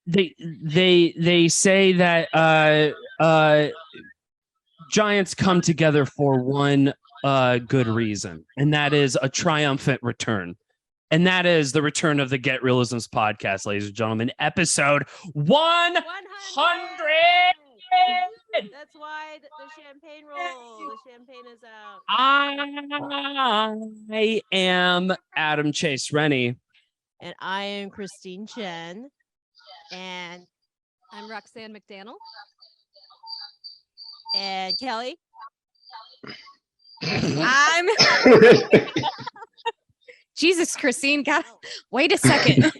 They say that giants come together for one good reason, and that is a triumphant return. And that is the return of the Get Reelisms podcast, ladies and gentlemen, episode 100. That's why the champagne roll. The champagne is out. I am Adam Chase Rennie. And I am Christine Chen. And I'm Roxanne McDaniel. And Kelly. I'm Jesus, Christine. God, wait a second.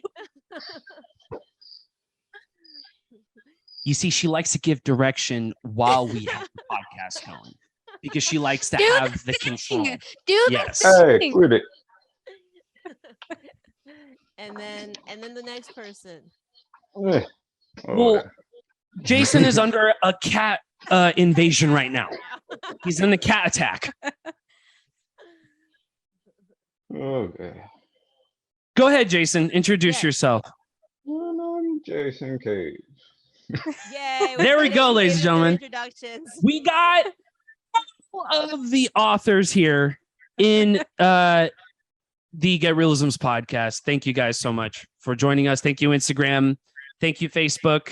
You see, she likes to give direction while we have the podcast going because she likes to have the control. Yes. Hey, quit it. And then the next person. Oh, Well, Jason is under a cat invasion right now. He's in the cat attack. okay. Go ahead, Jason. Introduce yourself. Well, I'm Jason Cage. Yay! There we go, ladies and gentlemen. Introductions. We got all of the authors here in the Get Reelisms podcast. Thank you guys so much for joining us. Thank you, Instagram. Thank you, Facebook.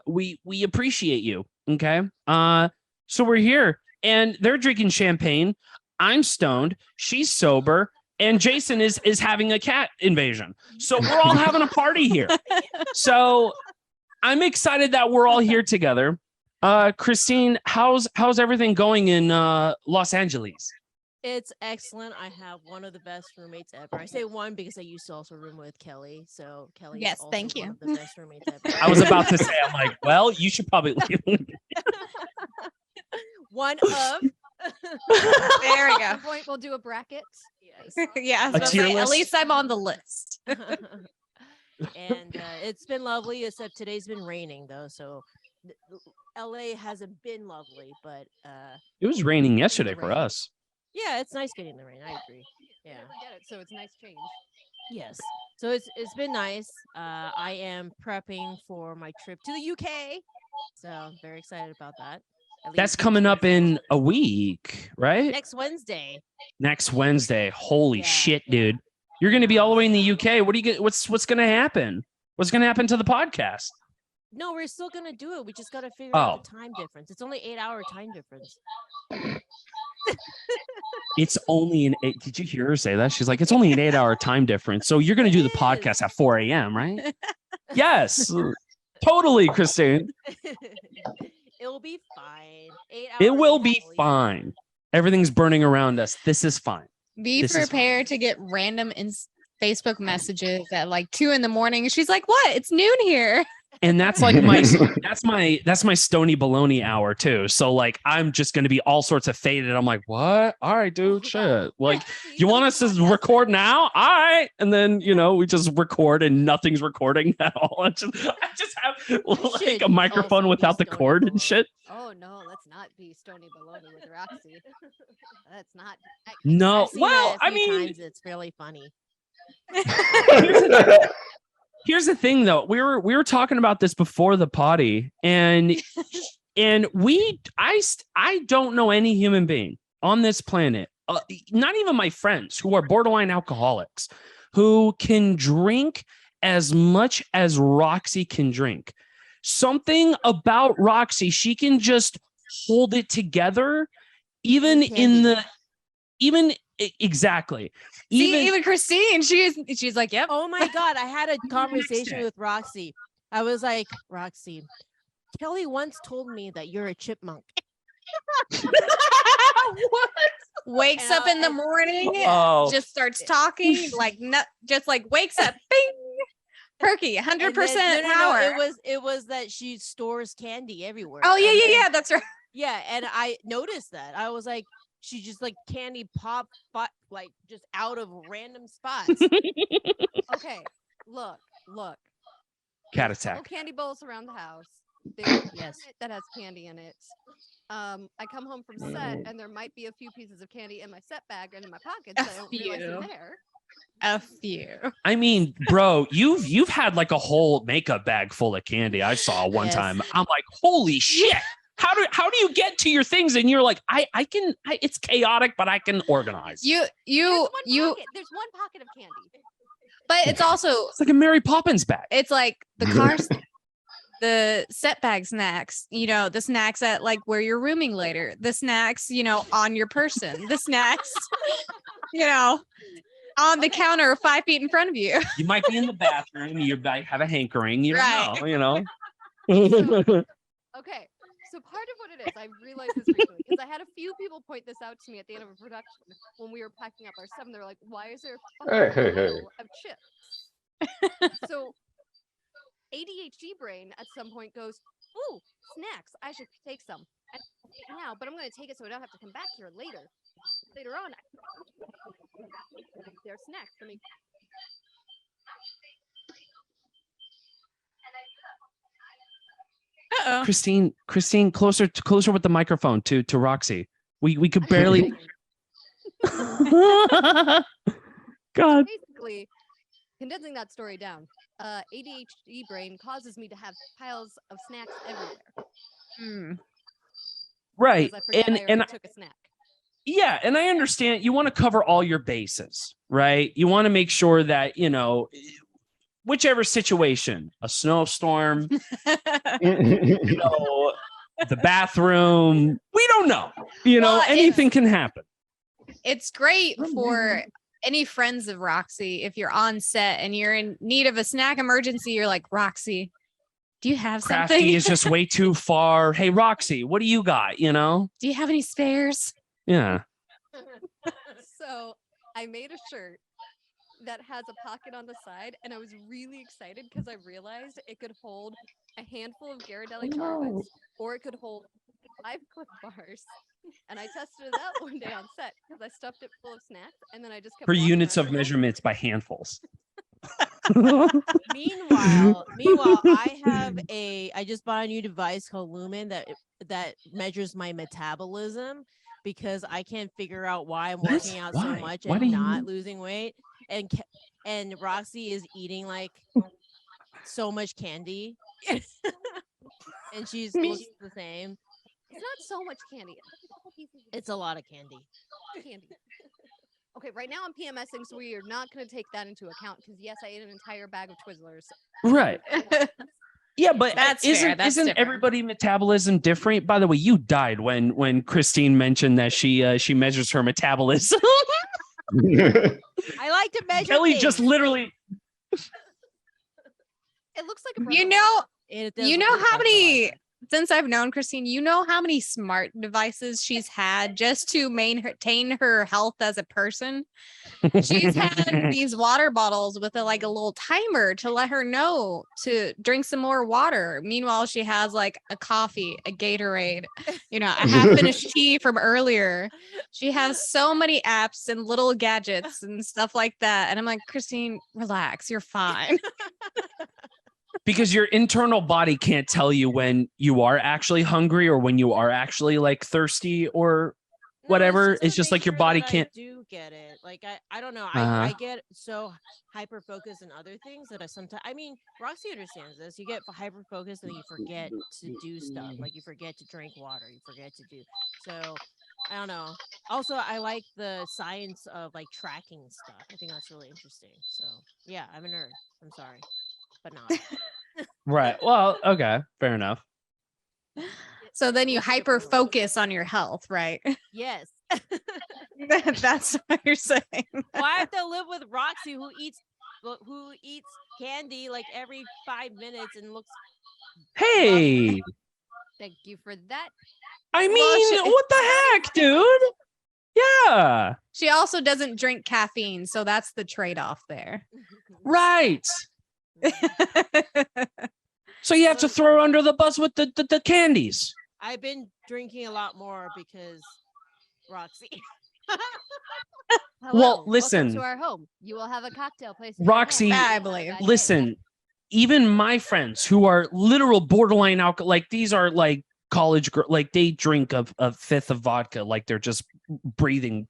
We appreciate you. Okay. So we're here and they're drinking champagne. I'm stoned. She's sober. And Jason is having a cat invasion. So we're all having a party here. So I'm excited that we're all here together. Christine, how's everything going in Los Angeles? It's excellent. I have one of the best roommates ever. I say one because I used to also room with Kelly. So Kelly, yes, is also thank you. One of the best roommates ever. I was about to say, I'm like, well, you should probably leave. One of. There we go. At some point, we'll do a bracket. Yes. Yeah, A tier at list? least I'm on the list. And it's been lovely, except today's been raining though. So LA hasn't been lovely, but It was raining yesterday for us. yeah, it's nice getting the rain. I agree. Yeah. Never get it, so it's a nice change. Yes. So it's been nice. I am prepping for my trip to the UK. So I'm very excited about that. That's coming up in a week, right? next Wednesday. Next Wednesday. Holy Yeah. shit, dude. You're going to be all the way in the UK. What do you get? What's going to happen? What's going to happen to the podcast? No, we're still gonna do it. We just gotta figure out the time difference. It's only 8-hour time difference. It's only an 8. Did you hear her say that? She's like, it's only an 8-hour time difference. So you're going to do the podcast at 4 a.m., right? Yes. Totally, Christine. It'll be fine. 8 hours. It will be only. fine. Everything's burning around us. This is fine. Be This is prepared to get random Facebook messages at like 2 a.m. She's like, "What? It's noon here." And that's like that's my stony baloney hour too. So like I'm just gonna be all sorts of faded. I'm like, what? All right, dude, shit. Like, you want us to record now? All right. And then we just record and nothing's recording at all. I just have like a microphone without the cord and shit. Oh no, let's not be Stony Baloney with Roxy. That's not. No, I've seen well, that a I few mean, times. It's really funny. here's the thing though. We were talking about this before the potty, and I don't know any human being on this planet, not even my friends who are borderline alcoholics, who can drink as much as Roxy can drink. Something about Roxy, she can just hold it together, even exactly. Even Christine, she's like, "Yep." Oh my God. I had a conversation with Roxy. I was like, Roxy, Kelly once told me that you're a chipmunk. What? Wakes up in the morning, just starts talking, like just like wakes up, bing, perky, 100% power. It was that she stores candy everywhere. Oh yeah, that's right. Yeah, and I noticed that. I was like, she just like candy pop like just out of random spots. Okay, look. Cat There's attack. little candy bowls around the house. There's Yes. that has candy in it. I come home from set and there might be a few pieces of candy in my set bag and in my pockets that I don't realize are there. A few. I mean, bro, you've had like a whole makeup bag full of candy. I saw one time. I'm like, holy shit. How do you get to your things? And you're like, I can. It's chaotic, but I can organize. There's one pocket of candy. But it's also It's like a Mary Poppins bag. it's like the cars, the set bag snacks, the snacks at like where you're rooming later, the snacks, on your person, the snacks, on the counter 5 feet in front of you. You might be in the bathroom. You might have a hankering. You Right. don't know. Okay, so part of what it is, I realized this recently because I had a few people point this out to me at the end of a production when we were packing up our stuff. And they're like, "Why is there a fucking bowl of chips?" So ADHD brain at some point goes, "Ooh, snacks! I should take some now, but I'm going to take it so I don't have to come back here later on." They're snacks for me. Uh-oh. Christine, closer with the microphone to Roxy. We could barely. God. Basically, condensing that story down, ADHD brain causes me to have piles of snacks everywhere. Right, Because I forget I already took a snack. Yeah, and I understand you want to cover all your bases, right? You want to make sure that whichever situation, a snowstorm, the bathroom, we don't know. Well, anything can happen. It's great for any friends of Roxy. If you're on set and you're in need of a snack emergency, you're like, Roxy, do you have Crafty something? is just way too far. Hey, Roxy, what do you got? Do you have any spares? Yeah. So I made a shirt that has a pocket on the side, and I was really excited because I realized it could hold a handful of Ghirardelli chocolates, or it could hold 5 Cliff bars. And I tested it out one day on set because I stuffed it full of snacks, and then I just kept For walking units around of with it. measurements by handfuls. Meanwhile, I just bought a new device called Lumen that measures my metabolism because I can't figure out why I'm What? working out so Why? much Why and do you- not losing weight. And Roxy is eating like so much candy, and she's looks the same. It's not so much candy. It's a lot of candy. Candy. Okay, right now I'm PMSing, so we are not going to take that into account because yes, I ate an entire bag of Twizzlers. Right. Yeah, but That's fair. isn't That's different. everybody metabolism different? By the way, you died when Christine mentioned that she measures her metabolism. I like to measure. Kelly things. just literally. It looks like a You bread know, It does you look know like how that's a many, lot. since I've known Christine, you know how many smart devices she's had just to maintain her health as a person. She's had these water bottles with a little timer to let her know to drink some more water. Meanwhile, she has like a coffee, a Gatorade, a half-finished tea from earlier. She has so many apps and little gadgets and stuff like that. And I'm like, Christine, relax, you're fine. Because your internal body can't tell you when you are actually hungry or when you are actually like thirsty or whatever. It's to just make like your sure body that can't. I do get it. Like I don't know. Uh-huh. I get so hyper focused in other things that I sometimes. I mean, Roxy understands this. You get hyper focused and then you forget to do stuff. Like you forget to drink water. You forget to do. So I don't know. Also, I like the science of like tracking stuff. I think that's really interesting. So yeah, I'm a nerd. I'm sorry, but not. Right. Well, okay. Fair enough. So then you hyper focus on your health, right? Yes. That's what you're saying. Well, I have to live with Roxy, who eats candy like every 5 minutes and looks. Hey, Thank you for that. I mean, what the heck, dude? Yeah. She also doesn't drink caffeine, so that's the trade-off there. Right. So you have to throw her under the bus with the candies. I've been drinking a lot more because Roxy. Hello, Well, listen. welcome to our home. You will have a cocktail place. in your Roxy, home. I believe. Have a bad day. Listen, even my friends who are literal borderline alcohol, like these are like college girl, like they drink a fifth of vodka, like they're just breathing,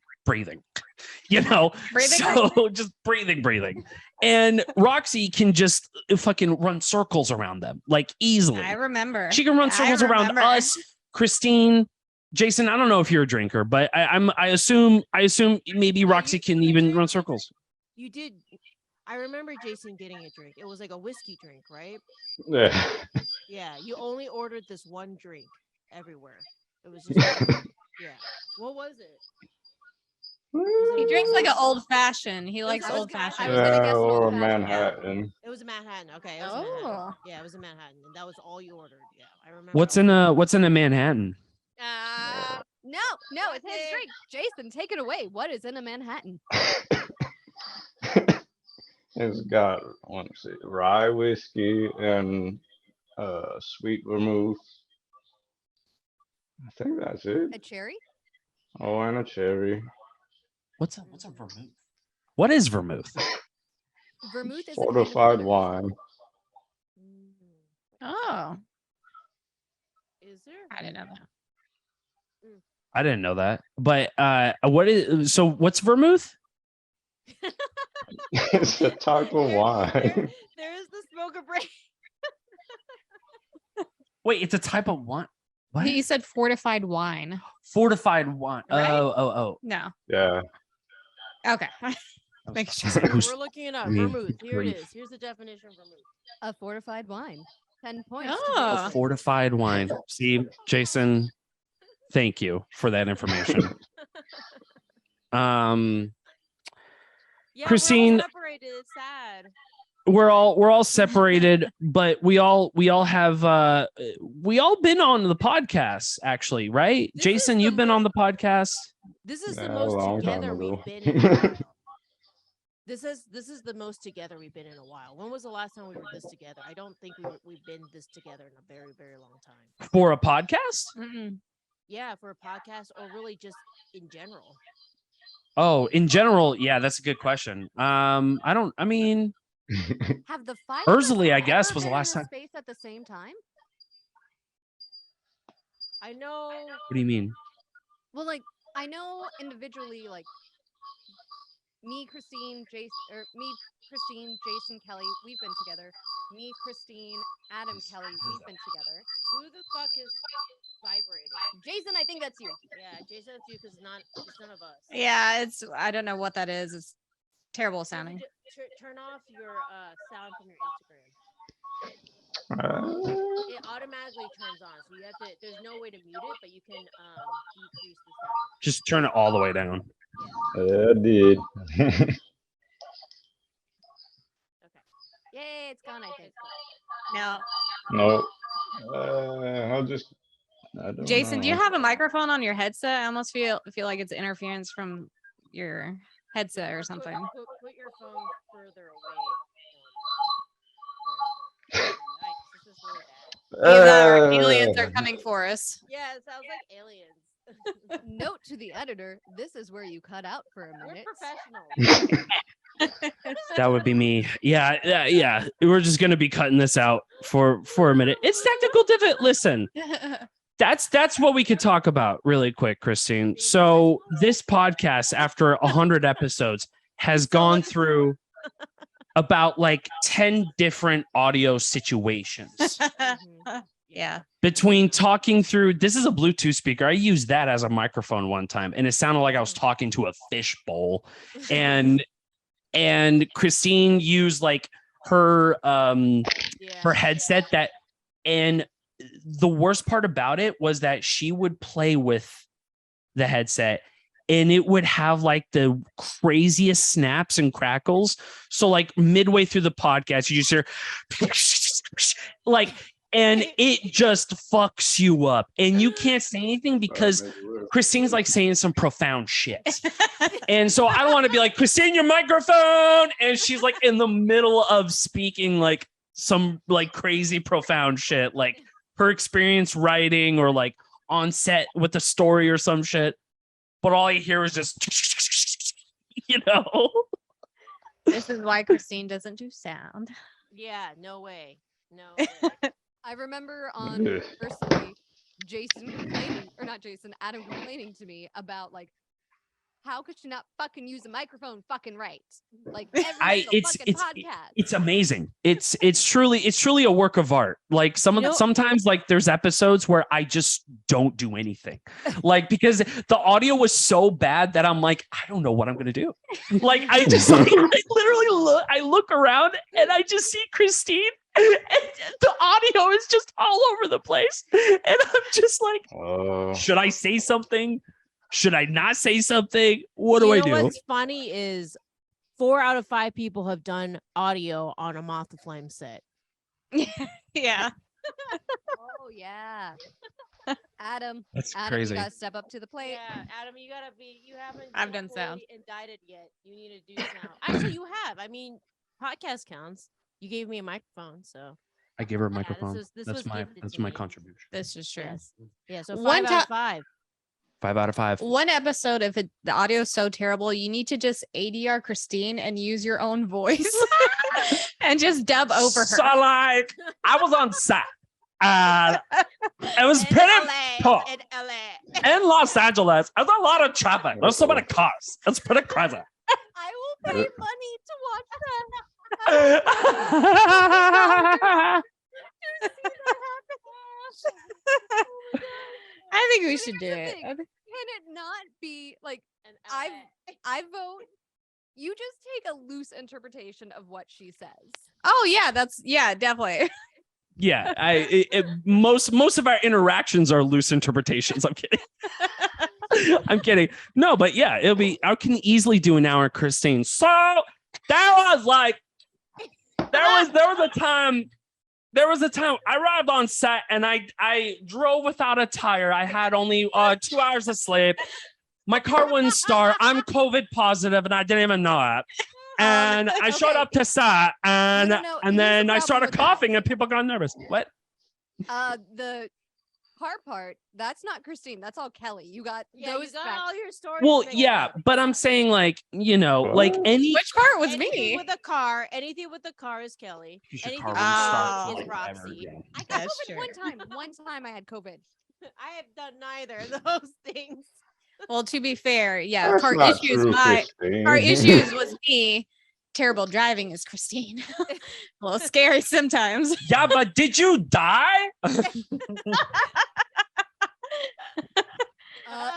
you know, Breathing? so just breathing. And Roxy can just fucking run circles around them like easily. I remember. She can run circles around remember. us, Christine, Jason. I don't know if you're a drinker, but I assume maybe Yeah, Roxy you- can you even drink- run circles. You did. I remember Jason getting a drink. It was like a whiskey drink, right? Yeah. Yeah. You only ordered this one drink everywhere. It was just yeah. What was it? He drinks like an old fashioned. He likes I was old gonna- I fashioned. was gonna guess an or a old-fashioned, yeah. Manhattan. It was a Manhattan. Okay. It was a Manhattan. Oh. Yeah, it was a Manhattan, and that was all you ordered. Yeah, I remember. What's in a Manhattan? No, it's his drink. Jason, take it away. What is in a Manhattan? It's got, let's see, rye whiskey and sweet vermouth. I think that's it. A cherry? Oh, and a cherry. What's a vermouth? What is vermouth? Vermouth is a kind of Fortified bitters. wine. Oh, Is there? I didn't know that. I didn't know that. But what's vermouth? It's a type of wine. There is the smoke break. Wait, it's a type of wine. What? He said fortified wine. Fortified wine. Right? Oh. No. Yeah. Okay. Make sure. We're looking it up. me Vermouth. Here it grief. is. Here's the definition of vermouth. A fortified wine. 10 points. to Oh. Jason. Fortified wine. See, Jason, thank you for that information. Yeah, Christine- we're all separated. It's sad. we're all separated, but we all have we all been on the podcast actually, right? This is Jason, the you've been on the podcast. This is the Yeah, a most long time together ago. we've been in a while. This is the most together we've been in a while. When was the last time we were this together? I don't think we've been this together in a very, very long time. For a podcast? Mm-mm. Yeah, for a podcast or really just in general. Oh, in general, yeah, that's a good question. I mean, Have the five of us Erzulie, I guess, ever was the been in last a time. space at the same time? I know. What do you mean? Well, like I know individually, like me, Christine, Jason, Kelly, we've been together. Me, Christine, Adam, Kelly, we've been together. Who the fuck is vibrating? Jason, I think that's you. Yeah, Jason, it's you because it's none of us. Yeah, I don't know what that is. It's terrible You sounding. should turn off your sound from your Instagram. It automatically turns on, so you have to. There's no way to mute it, but you can decrease the sound. Just turn it all the way down. I did. Yay, it's gone, I think. No. No. I don't Jason, do you know. have a microphone on your headset? I almost feel like it's interference from your headset or something. Put your phone further away. Nice. This is really bad. Either our aliens are coming for us. Yeah, it sounds like aliens. Note to the editor: this is where you cut out for a We're minute. professionals. That would be me. Yeah. We're just gonna be cutting this out for a minute. It's technical difficulty. Listen, that's what we could talk about really quick, Christine. So this podcast, after 100 episodes, has gone through about like 10 different audio situations. Mhm. Yeah. Between talking through, this is a Bluetooth speaker. I used that as a microphone one time, and it sounded like I was talking to a fish bowl. And Christine used like her her headset and the worst part about it was that she would play with the headset and it would have like the craziest snaps and crackles. So like midway through the podcast, you just hear like, and it just fucks you up and you can't say anything because Christine's like saying some profound shit. And so I don't want to be like, Christine, your microphone. And she's like in the middle of speaking like some like crazy profound shit, like her experience writing or like on set with a story or some shit. But all I hear is just, you know. This is why Christine doesn't do sound. Yeah, no way. No way. I remember on Ugh. Erzulie, Jason complaining, or not Jason, Adam complaining to me about like, how could she not fucking use a microphone fucking right? Like every single fucking podcast. It's amazing. It's truly a work of art. Like sometimes like there's episodes where I just don't do anything. Like because the audio was so bad that I'm like, I don't know what I'm gonna do. Like I just like, I literally look around and I just see Christine and the audio is just all over the place. And I'm just like, should I say something? Should I not say something? What do I do? What's funny is 4 out of 5 people have done audio on a Moth to Flame set. Yeah. Oh yeah. Adam. That's Adam, crazy. you gotta step up to the plate. Yeah, Adam, you haven't. I've done sound. Indicted yet. You need to do sound. Actually, you have. I mean, podcast counts. You gave me a microphone, so. I gave her a Yeah, microphone. this That's was gifted to my me. contribution. This is true. Yes. Yeah. So One 5 out of 5. 5 out of 5. One episode, if the audio is so terrible, you need to just ADR Christine and use your own voice and just dub over her. So like, I was on set. It was pretty tough. In LA. In Los Angeles, there's a lot of traffic. There's so many cars. It's pretty crazy. I will pay money to watch that. I think we But should do here's the it. thing. Can it not be like I vote? You just take a loose interpretation of what she says. Oh yeah, definitely. Yeah, most of our interactions are loose interpretations. I'm kidding. I'm kidding. No, but yeah, it'll be. I can easily do an hour, Christine. So there was a time I arrived on set and I drove without a tire. I had only 2 hours of sleep. My car wouldn't start. I'm COVID positive and I didn't even know it. And I showed up to set and No. and Here's then the I problem started with that. coughing and people got nervous. What? The car part, that's not Christine. That's all Kelly. You got those you got facts. all your stories. Well, mixed yeah, up. but I'm saying like, like any. Which part was Anything me? with a car. Anything with the car is Kelly. You should Anything car with wouldn't the start car is ever Roxy. again. I got That's COVID true. one time. One time I had COVID. I have done neither of those things. Well, to be fair, yeah, That's car not issues. true, My Christine. car issues was me. Terrible driving is Christine. A little scary sometimes. Yeah, but did you die?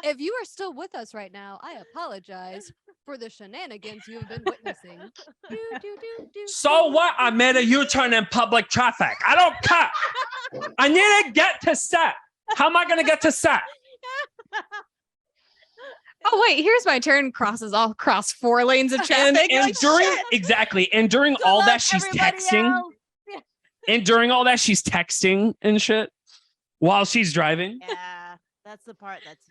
If you are still with us right now, I apologize for the shenanigans you have been witnessing. So what? I made a U-turn in public traffic. I don't care. I need to get to set. How am I going to get to set? Oh wait, here's my turn. Crosses all across 4 lanes of traffic. And Like, during shit. exactly, and during all that she's texting, and during all that she's texting and shit while she's driving. Yeah, that's the part that's.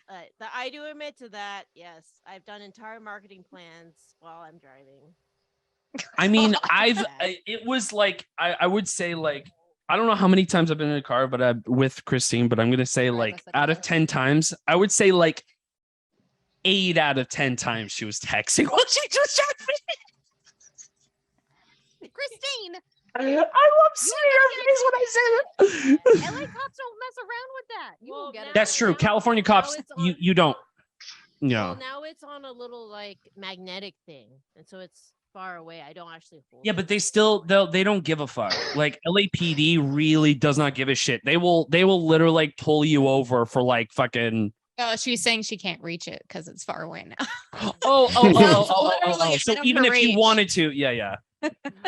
I do admit to that. Yes, I've done entire marketing plans while I'm driving. I mean, Yeah. it was like I would say like I don't know how many times I've been in a car, but with Christine, but I'm gonna say like out of 10 times, I would say like 8 out of 10 times she was texting while she just Christine, I love seeing her face when I say that. LA cops don't mess around with that. You will get it. That's true. California cops, you don't. No. Well, now it's on a little like magnetic thing, and so it's far away. I don't actually hold. Yeah, it. but they don't give a fuck. Like LAPD really does not give a shit. They will literally like pull you over for like fucking. Oh, she's saying she can't reach it because it's far away now. Oh. Literally So out of even her if you reach. wanted to, yeah.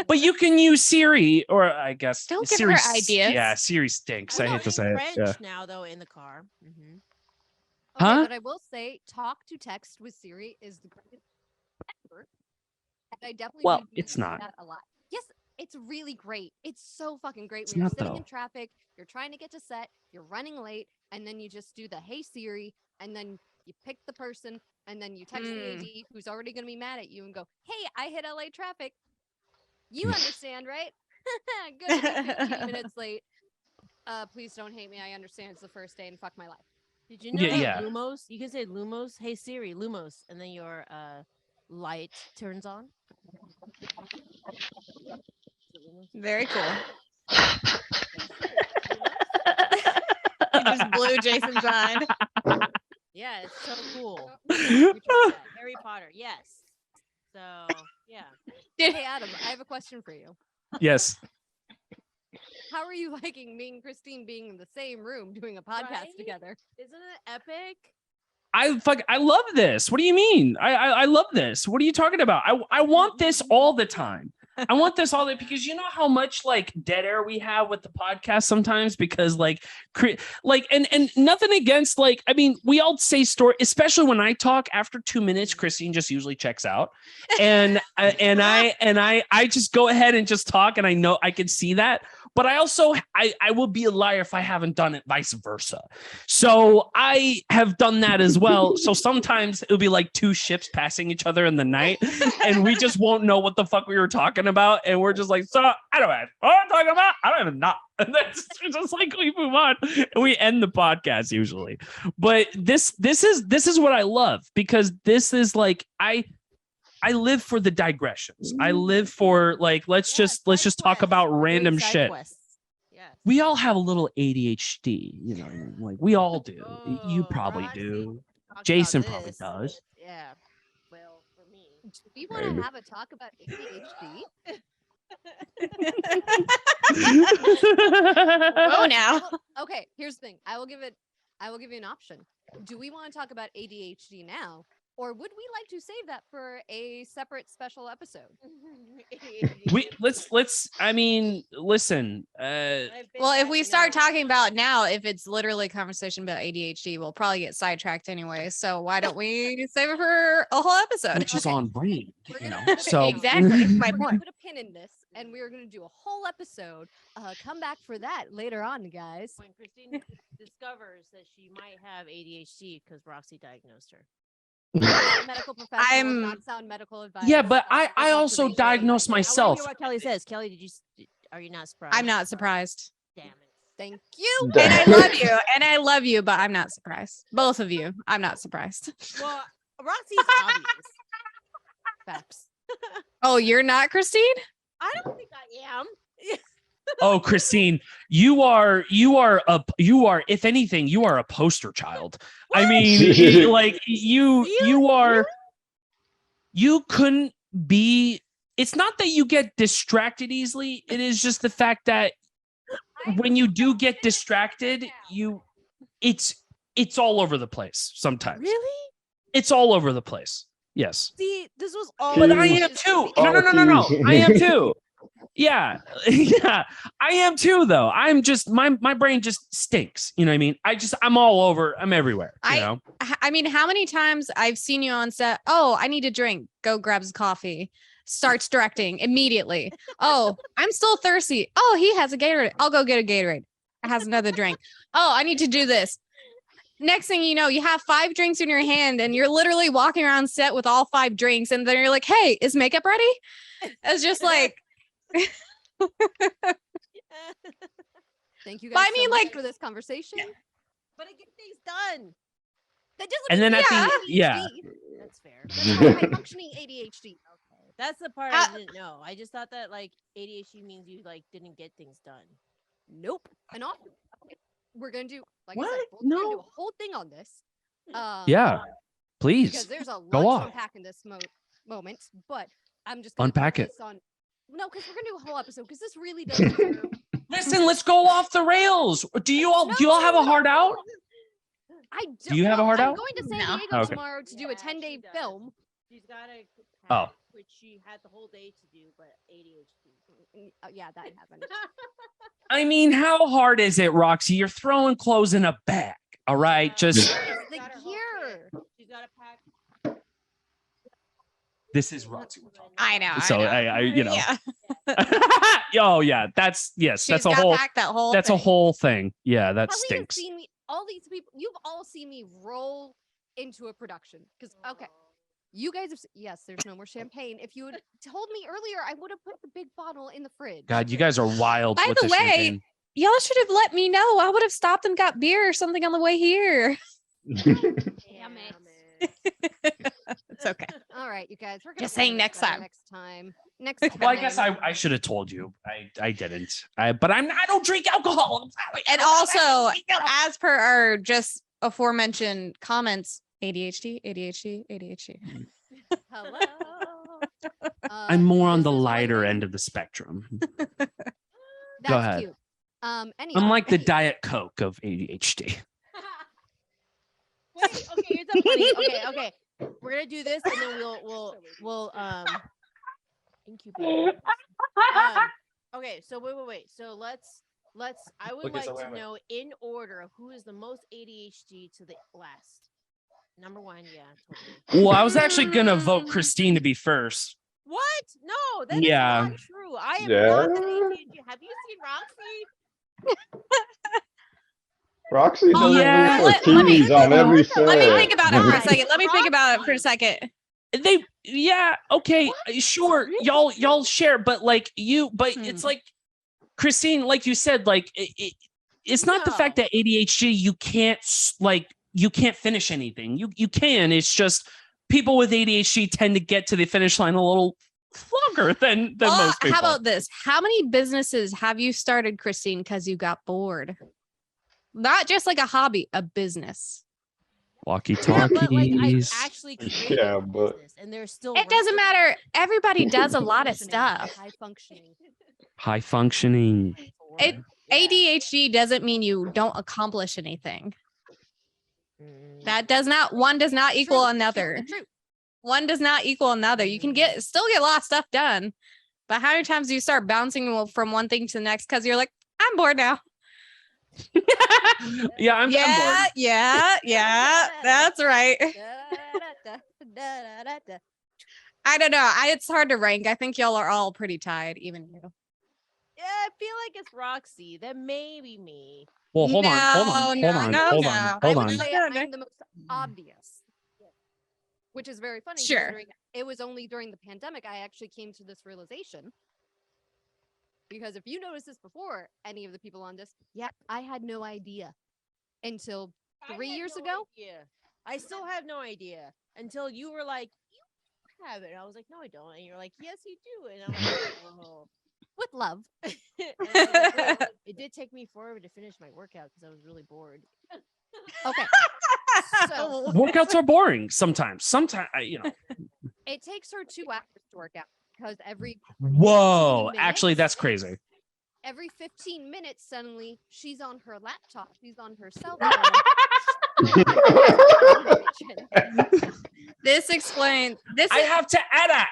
But you can use Siri, or I guess Don't give Siri. her ideas. Yeah, Siri stinks. I know hate to in say it. French Yeah. now though in the car. Mm-hmm. Okay, Huh? but I will say, talk to text with Siri is the greatest ever. And I definitely Well, would it's use not. that a lot. Yes, it's really great. It's so fucking great It's when you're not, sitting though. in traffic, you're trying to get to set, you're running late, and then you just do the hey Siri, and then you pick the person, and then you text the AD who's already gonna be mad at you and go, hey, I hit LA traffic. You understand, right? Good to be 15 minutes late. Please don't hate me. I understand it's the first day and fuck my life. Did you know Yeah, that yeah. Lumos? You can say Lumos. Hey Siri, Lumos, and then your light turns on. Is it Lumos? Very cool. Did just blew Jason's mind. Yeah, it's so cool. We tried that. Harry Potter, yes. So yeah. Hey Adam, I have a question for you. Yes. How are you liking me and Christine being in the same room doing a podcast Right? together? Isn't it epic? I love this. What do you mean? I love this. What are you talking about? I want this all the time. I want this all the because you know how much like dead air we have with the podcast sometimes because like and nothing against like I mean we all say story especially when I talk after 2 minutes Christine just usually checks out and I just go ahead and just talk and I know I can see that but I also I will be a liar if I haven't done it vice versa. So I have done that as well. So sometimes it'll be like two ships passing each other in the night and we just won't know what the fuck we were talking about. And we're just like, so I don't know what I'm talking about. I don't even know. And then just like we move on and we end the podcast usually. But this is what I love because this is like I live for the digressions. I live for like let's just talk about random shit. Yes. We all have a little ADHD, you know, like we all do. You probably Roxy do. talked Jason about probably this. does. Yeah. Well, for me. Do we want to have a talk about ADHD? Oh, now. Okay, here's the thing. I will give you an option. Do we want to talk about ADHD now? Or would we like to save that for a separate special episode? let's I mean, listen, Well, if we start talking about now, if it's literally a conversation about ADHD, we'll probably get sidetracked anyway. So why don't we save it for a whole episode? which is on brand, We're you know. gonna put a So pin on Exactly. it. My We're gonna point. put a pin in this, and we're gonna do a whole episode. Come back for that later on, guys. When Christine discovers that she might have ADHD because Roxy diagnosed her. Not a medical professional, I'm- not sound medical advice. yeah, but I medical also observation. diagnosed I wanna myself. hear what Kelly says. Kelly, are you not surprised? I'm not surprised. Damn it. Thank you. And I love you. And I love you, but I'm not surprised. Both of you. I'm not surprised. Well, Roxy's obvious. Facts. Oh, you're not, Christine? I don't think I am. Oh, Christine, you are if anything, you are a poster child. I mean, like you are you couldn't be it's not that you get distracted easily. It is just the fact that when you do get distracted, it's all over the place sometimes. Really? It's all over the place. Yes. See, this was all. But I am too. No. I am too. Yeah. Yeah. I am too, though. I'm just my brain just stinks. You know what I mean? I'm all over. I'm everywhere. You know? I mean, how many times I've seen you on set? Oh, I need a drink. Go grabs coffee. Starts directing immediately. Oh, I'm still thirsty. Oh, he has a Gatorade. I'll go get a Gatorade. Has another drink. Oh, I need to do this. Next thing you know, you have 5 drinks in your hand and you're literally walking around set with all 5 drinks. And then you're like, hey, is makeup ready? It's just like, Thank you But guys I mean, so much like- for this conversation. But it gets things done. That doesn't And then mean at you have the yeah. ADHD. That's fair. That's not high functioning ADHD. Okay. That's the part Uh, I didn't know. I just thought that like ADHD means you like didn't get things done. Nope. And often, okay, we're gonna do like I What? said, we're gonna do No. a whole thing on this. Yeah. Because Please. there's a lot Go to off. unpack in this moment, but I'm just gonna Unpack it. focus on no, because we're gonna do a whole episode because this really does deserve. Listen, let's go off the rails. Do you all have a heart out? I Do you have a heart I'm out? going to San No. Diego Okay. tomorrow to do a Yeah, 10-day she does. film. She's got a Oh. which she had the whole day to do, but ADHD. Yeah, that happened. I mean, how hard is it, Roxy? You're throwing clothes in a bag. All right. Just It's She's the got her whole gear. kit. She's got a pack. this is Roxy we're talking I know. about. So I you know. Yeah. Oh yeah, that's yes, She's that's a got whole back that whole that's a thing. whole thing. Yeah, that Kelly has stinks. seen me. All these people, you've all seen me roll into a production. Because okay, you guys have. Yes, there's no more champagne. If you had told me earlier, I would have put the big bottle in the fridge. God, you guys are wild. By with the way, champagne. Y'all should have let me know. I would have stopped and got beer or something on the way here. Damn it. It's okay. All right, you guys. We're gonna Just saying plan next this better time. Next time. Next time. Well, I guess I should have told you. I didn't. But I don't drink alcohol. I'm sorry. And also, as per our just aforementioned comments, ADHD, ADHD, ADHD. Hello. I'm more on this the is one lighter thing- end of the spectrum. That's ahead. cute. Anyway. I'm like the Diet Coke of ADHD. Wait, okay, here's a funny. Okay. We're gonna do this, and then we'll incubate. Okay, so wait. So let's. I would Okay, like so wait, to wait. know in order of who is the most ADHD to the last. Number one, yeah, totally. Well, I was actually gonna vote Christine to be first. What? No, that's Yeah. not true. I am Yeah. not the ADHD. Have you seen Roxy? Roxy Oh, doesn't yeah. leave her Let me- keys on every set. Let me think about it for a Right. second. Let me think about it for a second. Okay, sure. Y'all share, but like it's like Christine, like you said, like it's not the fact No. that ADHD you can't finish anything. You can. It's just people with ADHD tend to get to the finish line a little longer than most people. How about this? How many businesses have you started, Christine, because you got bored? Not just like a hobby, a business. Walkie Yeah, but like I talkies? actually created Yeah, a but- business, and there's still. It doesn't work. matter. Everybody does a lot of Functioning, stuff. High functioning. High functioning. It- ADHD doesn't mean you don't accomplish anything. That does not, one does not equal True, another. True. One does not equal another. You can still get a lot of stuff done. But how many times do you start bouncing from one thing to the next because you're like, I'm bored now. Yeah, I'm bored. Yeah, that's right. Da-da-da-da-da-da-da. I don't know. It's hard to rank. I think y'all are all pretty tied, even you. Yeah, I feel like it's Roxy. Then maybe me. Well, hold on. No, I would on. say No, I'm the most obvious, which is very funny. Sure. considering It was only during the pandemic I actually came to this realization. Because if you noticed this before, any of the people on this, I had no idea until I 3 had years no ago. idea. I still have no idea until you were like, "You have it." And I was like, "No, I don't." And you're like, "Yes, you do." And I'm like, "Oh." With love. And I was like, "Well, it did take me forever to finish my workout because I was really bored." Okay. So Workouts are boring sometimes. Sometimes, it takes her 2 hours to work out because Whoa, 15 actually, minutes. that's crazy. every 15 minutes, suddenly she's on her laptop, she's on her cell phone. This explains this. I have to edit.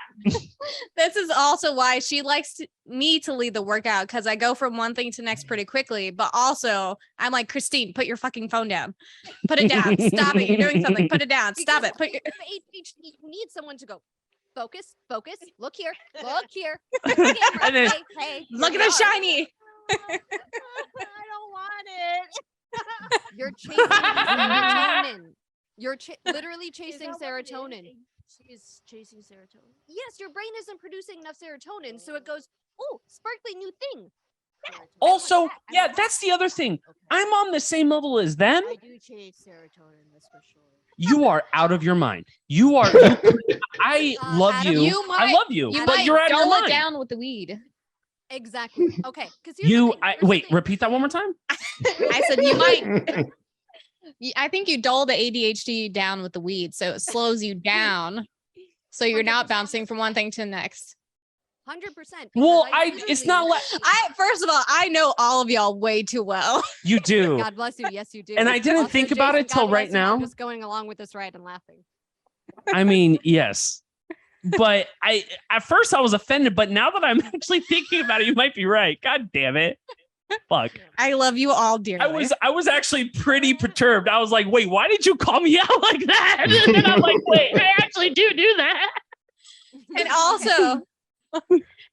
This is also why she likes me to lead the workout because I go from one thing to next pretty quickly. But also, I'm like, Christine, put your fucking phone down. Put it down. Stop it. You're doing something. Put it down. Stop it. Put your. ADHD, you need someone to go. Focus. Look here. And then- hey, Look here at we the are. shiny. I don't want it. You're chasing serotonin. You're literally Is chasing that what it is? serotonin. She's chasing serotonin. Yes, your brain isn't producing enough serotonin, so it goes, oh, sparkly new thing. Also, yeah, that's the other thing. I'm on the same level as them. I do chase serotonin, that's for sure. You are out of your mind. I love Adam, you. you I might- love you, You but might you're out of your dull it mind. down with the weed. Exactly. Okay. Because here's the thing, here's the Wait, thing. repeat that one more time. I said you might. I think you dull the ADHD down with the weed, so it slows you down, so you're not 100%. bouncing from one thing to the next. 100%. Well, because it's not like First of all, I know all of y'all way too well. you do. God bless you. Yes, you do. And I didn't Also, think about Jason, it till God right bless you, I'm now. just going along with this ride and laughing. I mean, yes. But at first I was offended, but now that I'm actually thinking about it, you might be right. God damn it. Fuck. I love you all dearly. I was actually pretty perturbed. I was like, wait, why did you call me out like that? And then I'm like, wait, I actually do that. And also,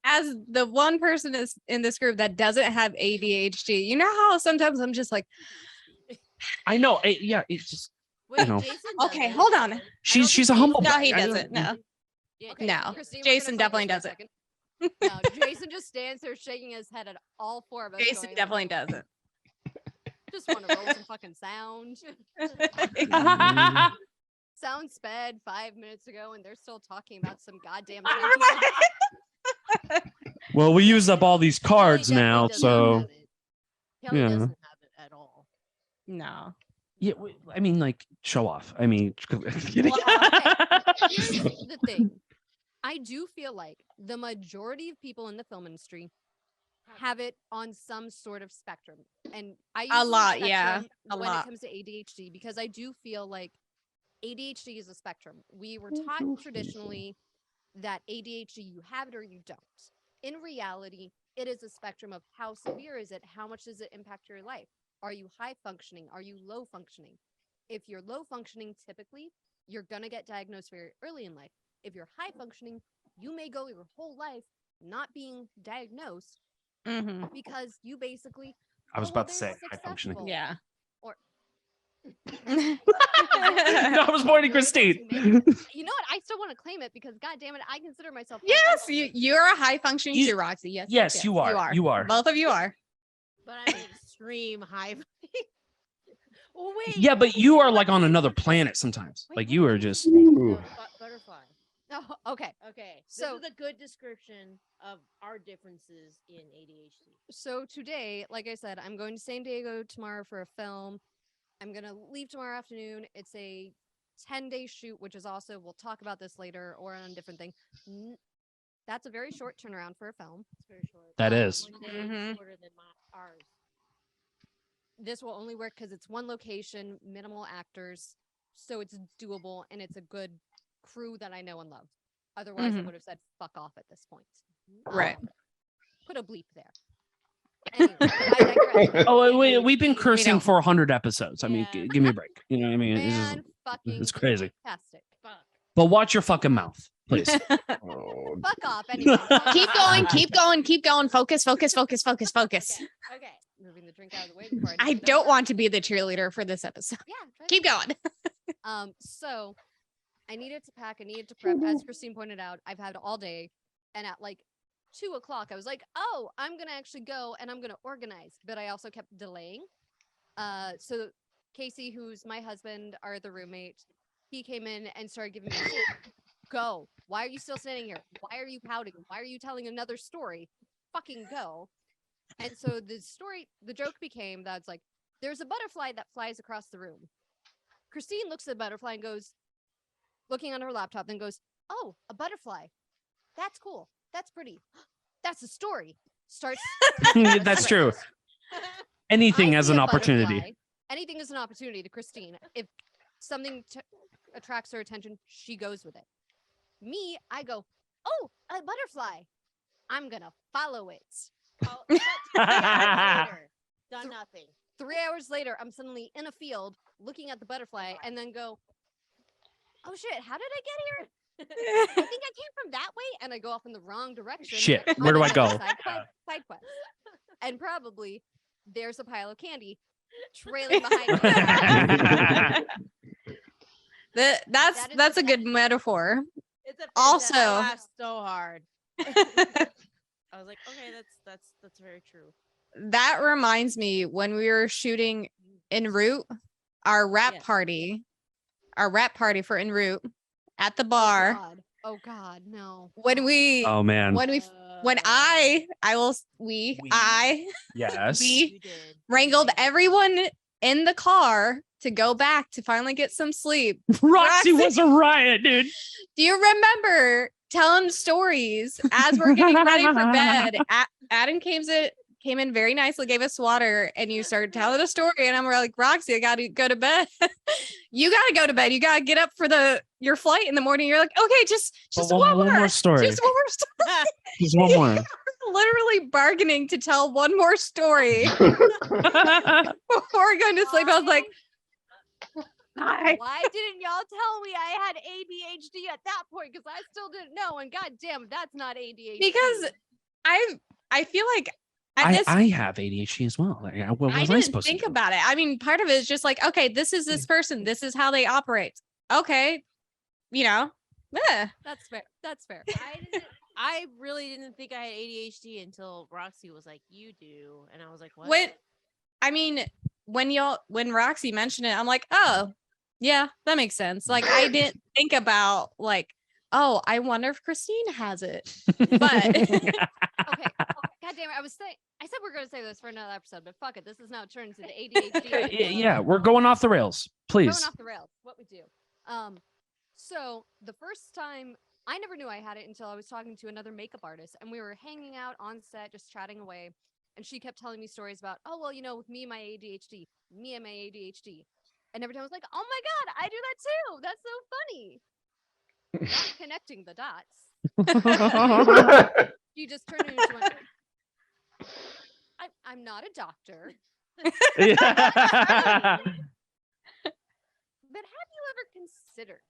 as the one person is in this group that doesn't have ADHD, you know how sometimes I'm just like, I know. Yeah, it's just Wait, know. Jason okay, doesn't? hold on. she's a humble. No, he I don't- doesn't. No. Yeah, Okay, No, Christine, we're Jason gonna definitely solve this for a second. No, Jason just stands there shaking his head at all 4 of us. Jason going, definitely doesn't. Just want to roll some fucking sound. sound sped 5 minutes ago, and they're still talking about some goddamn. Well, we used up all these cards Kelly now, definitely does not so have it. Kelly yeah. doesn't have it at all. No. yeah. I mean, like, show off. I mean, kidding. Here's the thing. I do feel like the majority of people in the film industry have it on some sort of spectrum. And I use A the word lot, yeah, spectrum a when lot. it comes to ADHD, because I do feel like ADHD is a spectrum. We were taught traditionally that ADHD, you have it or you don't. In reality, it is a spectrum of how severe is it? How much does it impact your life? Are you high functioning? Are you low functioning? If you're low functioning, typically, you're going to get diagnosed very early in life. If you're high functioning, you may go your whole life not being diagnosed Mm-hmm. because you basically. I was about to say been high functioning. successful. Yeah. Or No, I was pointing Christine. You know what? I still want to claim it because, God damn it, I consider myself. high Yes, functioning. you're a high functioning You- too, Roxy. Yes, Yes, you are. You are. Both of you are. But I'm an extreme high. Oh wait. Yeah, but you are like on another planet sometimes. Wait, Like what you did are you just. say? Ooh. Butterfly. Oh, okay. Okay. So- This is a good description of our differences in ADHD. So today, like I said, I'm going to San Diego tomorrow for a film. I'm going to leave tomorrow afternoon. It's a 10-day shoot, which is also, we'll talk about this later or on a different thing. That's a very short turnaround for a film. It's very short. That is. 1 day Mhm. shorter than ours. This will only work because it's one location, minimal actors, so it's doable, and it's a good crew that I know and love. Otherwise, I Mhm. would have said fuck off at this point. Right. Put a bleep there. Anyway, I digress. Oh, we've been We cursing don't. for 100 episodes. I mean, Yeah. give me a break. You know what I mean? It's, Man, fucking it's crazy. fantastic. Fuck. But watch your fucking mouth, please. Oh, Fuck off. Anyway. Keep going, keep going, keep going. Focus, focus, focus, focus, focus. Okay. Moving the drink out of the way before I knock it don't over. want to be the cheerleader for this episode. Yeah. try Keep going. So I needed to pack, I needed to prep. As Christine pointed out, I've had all day. And at like 2 o'clock, I was like, oh, I'm gonna actually go and I'm gonna organize. But I also kept delaying. So Casey, who's my husband, our other roommate, he came in and started giving me shit. Go. Why are you still standing here? Why are you pouting? Why are you telling another story? Fucking go. And so the joke became that it's like, there's a butterfly that flies across the room. Christine looks at the butterfly and goes, looking on her laptop, then goes, oh, a butterfly. That's cool. That's pretty. That's a story. Starts. That's true. Anything I as see an a opportunity. butterfly. Anything is an opportunity to Christine. If something attracts her attention, she goes with it. Me, I go, oh, a butterfly. I'm going to follow it. Oh, 3 hours later, done nothing. 3 hours later, I'm suddenly in a field looking at the butterfly and then go, oh shit, how did I get here? I think I came from that way, and I go off in the wrong direction. Shit, on where do I another go? Side quest. And probably there's a pile of candy trailing behind me. That's a good metaphor. It's a Also- I laughed so hard. I was like, okay, that's very true. That reminds me when we were shooting En route, our rap Yes. party for En route at the Oh bar. God. Oh God, no. When we Oh man. when I Yes. we You did. wrangled everyone in the car to go back to finally get some sleep. Roxy was a riot, dude. Do you remember telling stories as we're getting ready for bed? Adam came in very nicely, gave us water, and you started telling a story. And I'm like, Roxy, I gotta go to bed. You gotta go to bed. You gotta get up for your flight in the morning. You're like, okay, just One one more. more story. Just one more story. Just one more. Literally bargaining to tell one more story before going to sleep. I was like, hi. Why didn't y'all tell me I had ADHD at that point? Because I still didn't know. And God damn, that's not ADHD. Because I feel like at this I have ADHD as well. Like, what I was I didn't supposed think to do? about it. I mean, part of it is just like, okay, this is this person. This is how they operate. Okay. Yeah. that's fair. That's fair. I really didn't think I had ADHD until Roxy was like, "You do," and I was like, "What?" When Roxy mentioned it, I'm like, oh, Yeah, that makes sense. Like I didn't think about like, oh, I wonder if Christine has it. But Okay. God damn it. I said we're going to say this for another episode, but fuck it. This is now turned into the ADHD. yeah, we're going off the rails. Going Please. off the rails. What we do. So the first time I never knew I had it until I was talking to another makeup artist and we were hanging out on set, just chatting away. And she kept telling me stories about, oh, well, with me and my ADHD, And every time I was like, oh my God, I do that too. That's so funny. Not connecting the dots. You just turned into one. I'm not a doctor. Yeah. But have you ever considered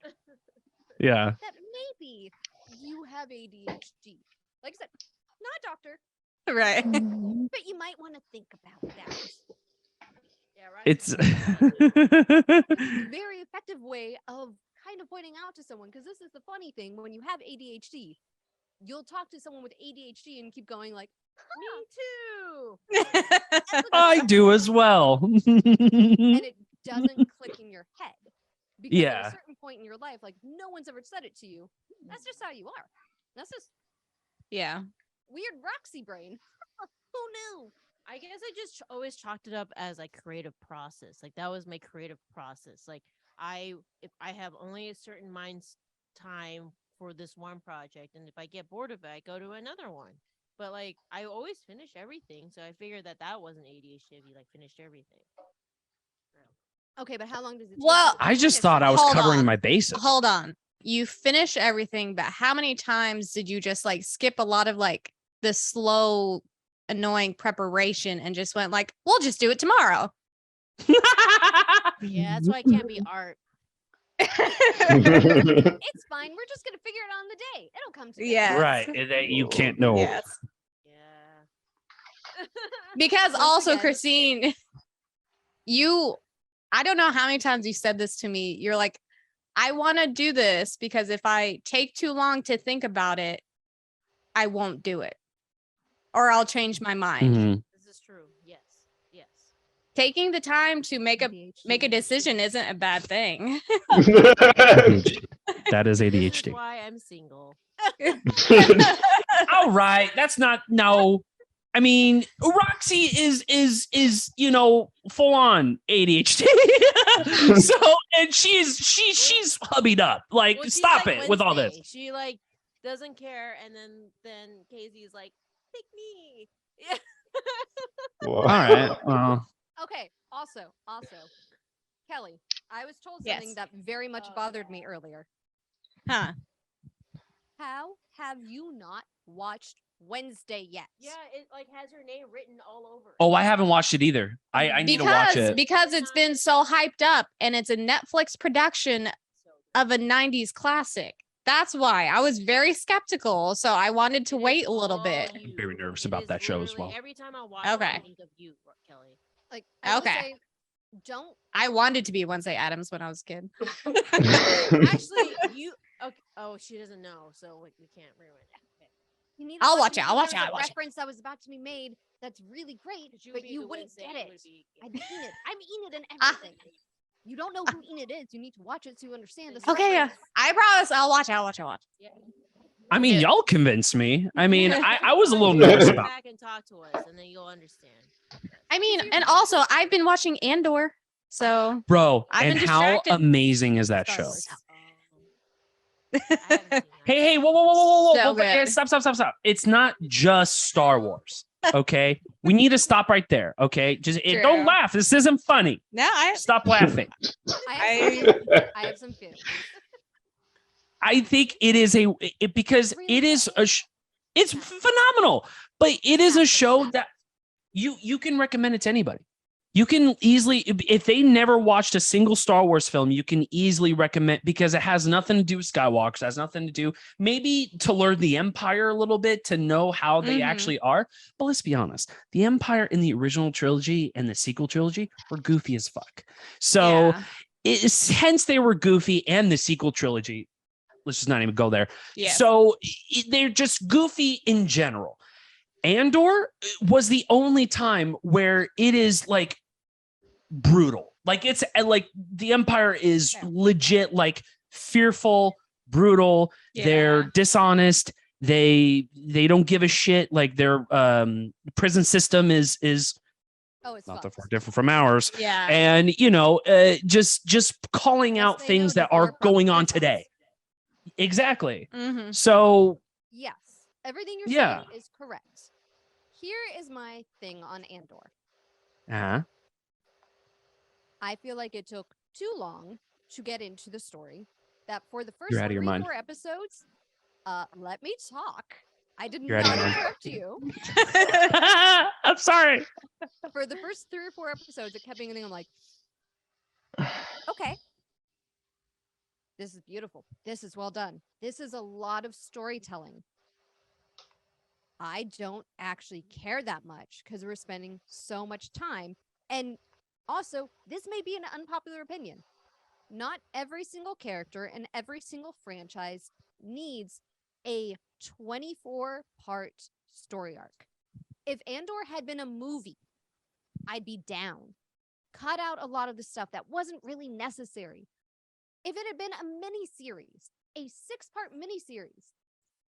Yeah. that maybe you have ADHD? Like I said, not a doctor, right. but you might want to think about that. Yeah, right. It's Very effective way of kind of pointing out to someone, because this is the funny thing. When you have ADHD, you'll talk to someone with ADHD and keep going like, me too. I do as well. And it doesn't click in your head. Because at Yeah. a certain point in your life, like no one's ever said it to you. That's just how you are. That's just Yeah. weird Roxy brain. Who knew? I guess I just always chalked it up as like creative process. Like that was my creative process. Like if I have only a certain time for this one project, and if I get bored of it, I go to another one. But like I always finish everything, so I figured that wasn't ADHD if you like finished everything. Okay, but how long does it take? Well, you to I just finish thought I was Hold covering on. my bases. Hold on. You finish everything, but how many times did you just like skip a lot of like the slow, annoying preparation and just went like, we'll just do it tomorrow? Yeah, that's why I can't be art. It's fine. We're just gonna figure it on the day. It'll come together. Yeah. Right. That you can't know. Yes. Yeah. Because Once also, again- Christine, I don't know how many times you said this to me. You're like, I want to do this because if I take too long to think about it, I won't do it. Or I'll change my mind. Mhm. This is true. Yes. Yes. Taking the time to make a ADHD. decision isn't a bad thing. That is This is ADHD. why I'm single. All right. That's not no. I mean, Roxy is full on ADHD. So and she's hubbied up. Like, Well, she's stop like it with all this. Wednesday. She like doesn't care, and then Casey's like, pick me. Yeah. All right. Well, Okay. Also, Kelly, I was told Yes. something that very much Oh, bothered yeah. me earlier. Huh. How have you not watched Wednesday yet? Yeah, it like has her name written all over. it. oh, I haven't watched it either. I need to watch it. Because it's been so hyped up and it's a Netflix production So of a 90s classic. That's why I was very skeptical. So I wanted to it is wait a little all bit. you. I'm very nervous It about is that show as literally well. Every time I watch it, I Okay. think of you, Kelly. Like, I will Okay. say, don't I wanted to be Wednesday Addams when I was a kid. Actually, you. Okay, oh, she doesn't know, so like we can't ruin it. Okay. You need to I'll watch it, because I'll watch there's it, a I'll watch it. reference that was about to be made that's really great, but you wouldn't get it. I'm Enid. I'm Enid and Ah. everything. You don't know who Enid is. You need to watch it so you understand this. Okay, reference. I promise I'll watch it. I'll watch it. Yeah. I mean, Yeah. y'all convinced me. I mean, I was a little Come nervous about. back and talk to us, and then you'll understand. I mean, and also I've been watching Andor. So Bro, I've and been how distracted. amazing is that Star show? Wars. I haven't seen that. Hey, whoa, So whoa, good. stop. It's not just Star Wars. Okay, we need to stop right there. Okay, don't True. laugh. This isn't funny. no, I Stop laughing. I have some feelings. I think it is because Really it is good. it's phenomenal, but it is a Fantastic, show fantastic. that you can recommend it to anybody. You can easily, if they never watched a single Star Wars film, you can easily recommend, because it has nothing to do with Skywalker. It has nothing to do, maybe to learn the Empire a little bit, to know how they Mhm. actually are. But let's be honest, the Empire in the original trilogy and the sequel trilogy were goofy as fuck. So hence they were goofy, and the sequel trilogy, let's just not even go there. yeah. So they're just goofy in general. Andor was the only time where it is like brutal. Like it's like the Empire is Yeah. legit, like fearful, brutal. They're dishonest. They don't give a shit. Like their prison system is Oh, it's not fucked. that far different from ours. Yeah. And just calling Yes, out they things know that that are they're probably going on fucked. today. Exactly. Mhm. So Yes, everything you're Yeah. saying is correct. Here is my thing on Andor. I feel like it took too long to get into the story. That for the first You're out of your mind. 4 episodes, let me talk. I did You're out of not your mind. interrupt you. I'm sorry. For the first 3 or 4 episodes, it kept being a thing. I'm like, okay, this is beautiful. This is well done. This is a lot of storytelling. I don't actually care that much because we're spending so much time. And also, this may be an unpopular opinion. Not every single character and every single franchise needs a 24-part story arc. If Andor had been a movie, I'd be down. Cut out a lot of the stuff that wasn't really necessary. If it had been a mini-series, a 6-part mini-series,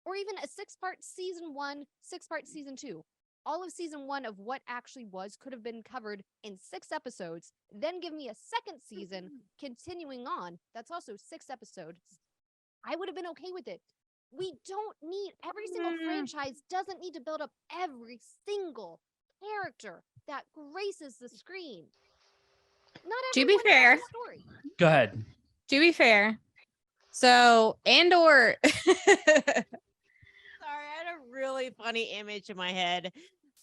or even a 6-part season 1, 6-part season 2, all of season 1 of what actually was could have been covered in 6 episodes, then give me a second season continuing on. That's also 6 episodes. I would have been okay with it. We don't need every single franchise doesn't need to build up every single character that graces the screen. Not To be everyone has fair- a story. Go ahead. To be fair, so Andor. Sorry, I had a really funny image in my head.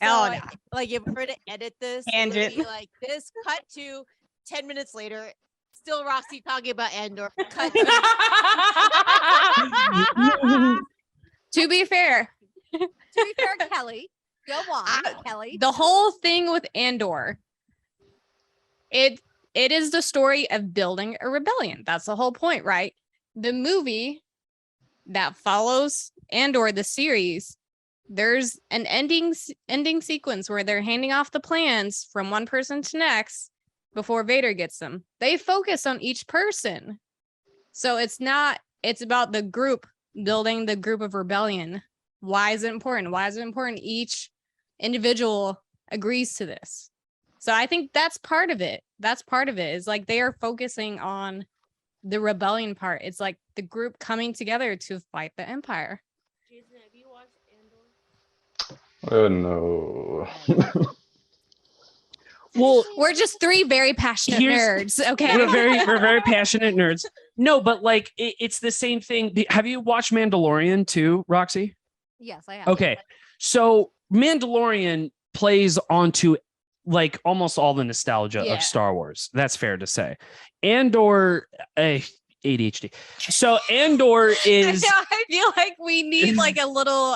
Oh, So, like if we were to edit this, it would Tangent. be like this cut to 10 minutes later, still Roxy talking about Andor. Cut to To be fair, To be fair, Kelly, go on, Kelly. the whole thing with Andor, it is the story of building a rebellion. That's the whole point, right? The movie that follows Andor, the series, there's an ending sequence where they're handing off the plans from one person to next before Vader gets them. They focus on each person. So it's about the group building the group of rebellion. Why is it important? Why is it important each individual agrees to this? So I think that's part of it. That's part of it, is like they are focusing on the rebellion part. It's like the group coming together to fight the Empire. Jason, have you watched Andor? Oh no. Well, We're just 3 very passionate Here's- nerds, okay? we're very passionate nerds. No, but like it's the same thing. Have you watched Mandalorian too, Roxy? Yes, I have. Okay. So Mandalorian plays onto like almost all the nostalgia Yeah. of Star Wars. That's fair to say. Andor, ADHD. So Andor is I feel like we need like a little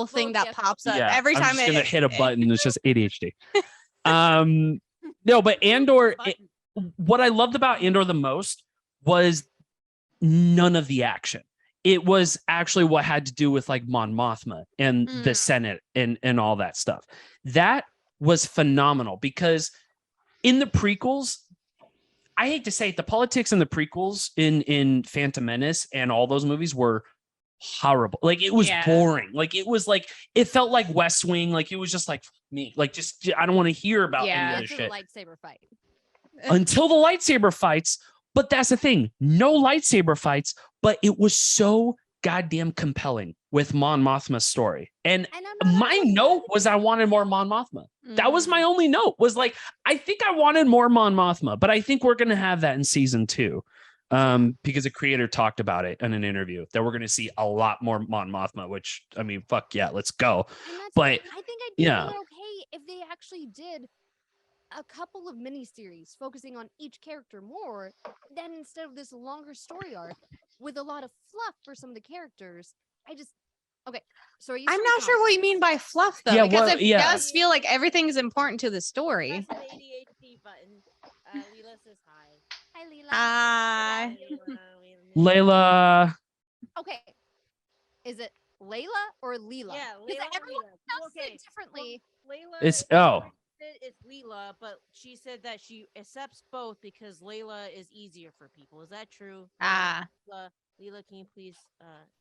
thing that gift. pops up yeah, every I'm time just gonna hit a button. It's just ADHD. No, but Andor. What I loved about Andor the most was none of the action. It was actually what had to do with like Mon Mothma and the Senate and all that stuff. That was phenomenal because in the prequels, I hate to say it, the politics in the prequels in Phantom Menace and all those movies were horrible. Like it was boring. Like it was like it felt like West Wing. Like it was just like me. Like just I don't want to hear about any other Until shit the lightsaber fight. until the lightsaber fights. But that's the thing, no lightsaber fights, but it was so goddamn compelling with Mon Mothma's story. And And I'm not my opposed to note it. was I wanted more Mon Mothma. That was my only note, was like, I think I wanted more Mon Mothma, but I think we're going to have that in season 2. Because a creator talked about it in an interview that we're going to see a lot more Mon Mothma, which I mean, fuck yeah, let's go. And that's But, it. I think I'd be yeah. more okay if they actually did a couple of miniseries focusing on each character more than instead of this longer story arc with a lot of fluff for some of the characters. Okay. So are you I'm not sure what you mean by fluff though, Yeah, because well, it yeah. does feel like everything is important to the story. Press the ADHD button. Leela says hi. Hi, Leela. Hi. Layla, Okay. Is it Layla or Leela? Yeah, Because Layla or everyone Leela. pronounces it differently. Layla. it's It's Leela, but she said that she accepts both because Layla is easier for people. Is that true? Leela, can you please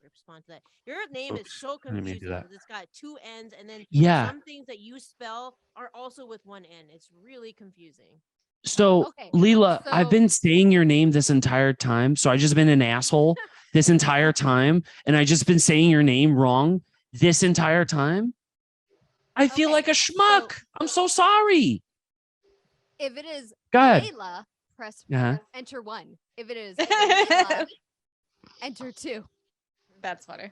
respond to that? Your name is so I didn't mean to do confusing that. because it's got 2 N's, and then Yeah. some things that you spell are also with 1 N. It's really confusing. So, Okay, Leela, I've so- been saying your name this entire time. So I just been an asshole this entire time. And I just been saying your name wrong this entire time. I feel Okay, like a schmuck. I'm so sorry. If it is Go ahead. Layla, press Uh-huh. enter 1. If it is Layla, enter 2. That's funny.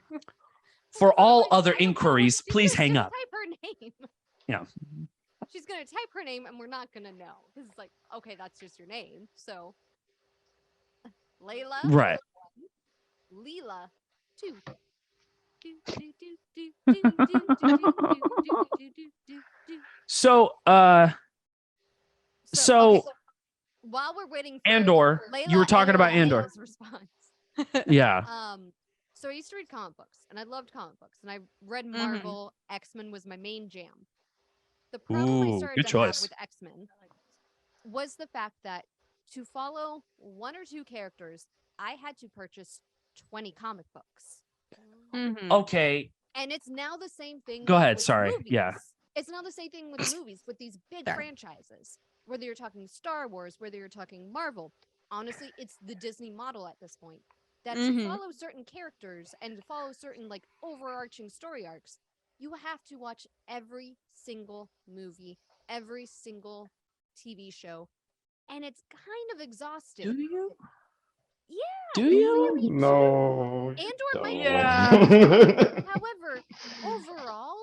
For all Otherwise, other I don't know. inquiries, She's please gonna hang just up. Type her name. Yeah. She's gonna type her name, and we're not gonna know because it's like, okay, that's just your name. So, Layla, Right. Leela, 2. So, Okay, while we're waiting for Andor, you were Layla talking and about Andor. Layla's response. Yeah. So I used to read comic books, and I loved comic books, and I read Marvel. X-Men was my main jam. The problem I Ooh, started good to choice. have with X-Men was the fact that to follow 1 or 2 characters, I had to purchase 20 comic books. Okay. And it's now the same thing. Go ahead, with sorry. Movies. Yeah. It's now the same thing with movies, with these big Sorry. franchises. Whether you're talking Star Wars, whether you're talking Marvel. Honestly, it's the Disney model at this point. That to follow certain characters and to follow certain like overarching story arcs, you have to watch every single movie, every single TV show. And it's kind of exhausting. Do you? Yeah. Do it you? really No. Andor might be Yeah. However, overall,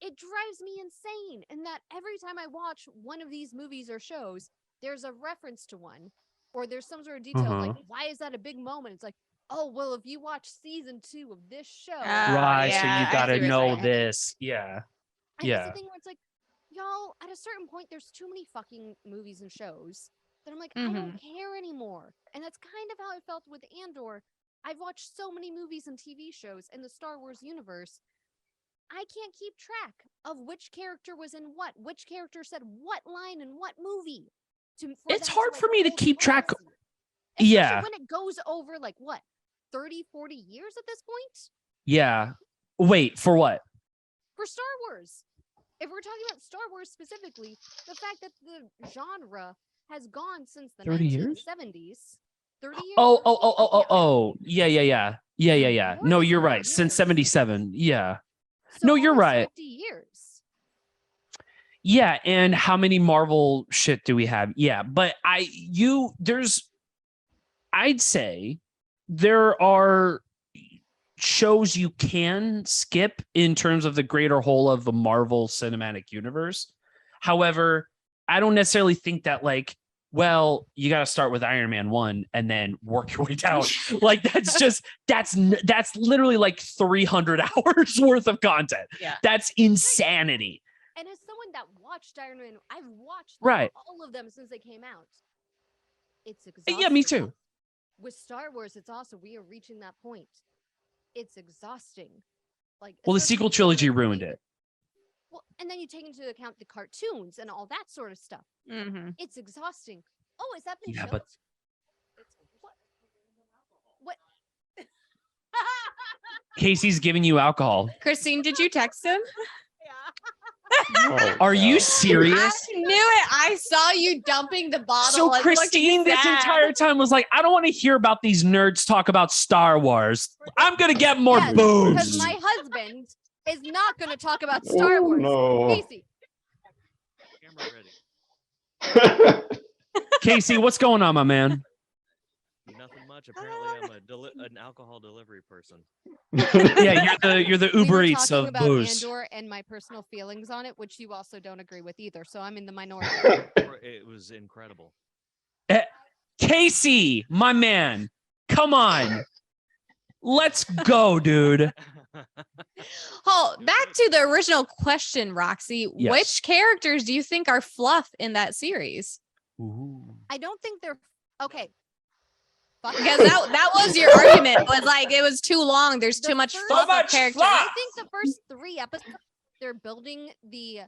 it drives me insane in that every time I watch one of these movies or shows, there's a reference to one, or there's some sort of detail like, why is that a big moment? It's like, oh, well, if you watch season 2 of this show, Right. yeah, So I you got to see what you're know saying. this. Yeah. and yeah. it's the thing where it's like, y'all, at a certain point, there's too many fucking movies and shows that I'm like, I don't care anymore. And that's kind of how I felt with Andor. I've watched so many movies and TV shows in the Star Wars universe. I can't keep track of which character was in what, which character said what line in what movie. It's hard for me to hold keep track. legacy. Especially Yeah. when it goes over like what, 30, 40 years at this point? Yeah. Wait, for what? For Star Wars. If we're talking about Star Wars specifically, the fact that the genre has gone since the 30 years? 1970s. 30 years? Oh. Yeah. More No, than you're 30 right. Since years. 77. Yeah. So No, you're almost right. 50 years. Yeah, and how many Marvel shit do we have? Yeah, but I'd say there are shows you can skip in terms of the greater whole of the Marvel Cinematic Universe. However, I don't necessarily think that like, well, you got to start with Iron Man 1 and then work your way down. Like that's literally like 300 hours worth of content. Yeah. That's insanity. And as someone that watched Iron Man, I've watched Right. all of them since they came out. It's exhausting. Yeah, me too. With Star Wars, it's also we are reaching that point. It's exhausting. Like, Well, the especially sequel with trilogy the- ruined it. Well, and then you take into account the cartoons and all that sort of stuff. It's exhausting. Oh, has that been Yeah, shown? but What? Casey's giving you alcohol. Christine, did you text him? Oh, Are you God. serious? I knew it. I saw you dumping the bottle. So and looking Christine this sad. entire time was like, I don't want to hear about these nerds talk about Star Wars. I'm going to get more Yes, booze. because my husband is not going to talk about Star Oh, Wars. no. Casey, Camera ready. Casey, what's going on, my man? Nothing much. Apparently, I'm an alcohol delivery person. Yeah, you're the we Uber were Eats talking of about booze. Andor and my personal feelings on it, which you also don't agree with either. So I'm in the minority. It was incredible. Casey, my man, come on. Let's go, dude. Oh, back to the original question, Roxy. Yes. Which characters do you think are fluff in that series? I don't think they're okay. Fuck. Because that was your argument. Was like it was too long. There's The too much first- fluff So of much characters. fluff! I think the first 3 episodes they're building the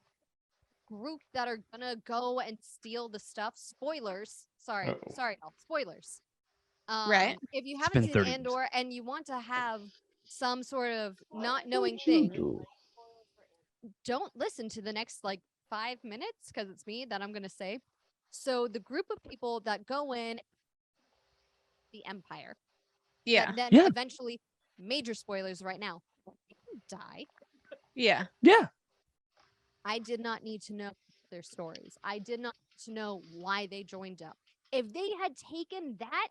group that are gonna go and steal the stuff. Spoilers. Sorry, Uh-oh. sorry, no, spoilers. Right. If you been haven't seen 30 years. Andor and you want to have some sort of not knowing thing, don't listen to the next like 5 minutes because it's me that I'm gonna say. So the group of people that go in the Empire, Yeah. that then Yeah. eventually, major spoilers right now, die. Yeah. Yeah. I did not need to know their stories. I did not need to know why they joined up. If they had taken that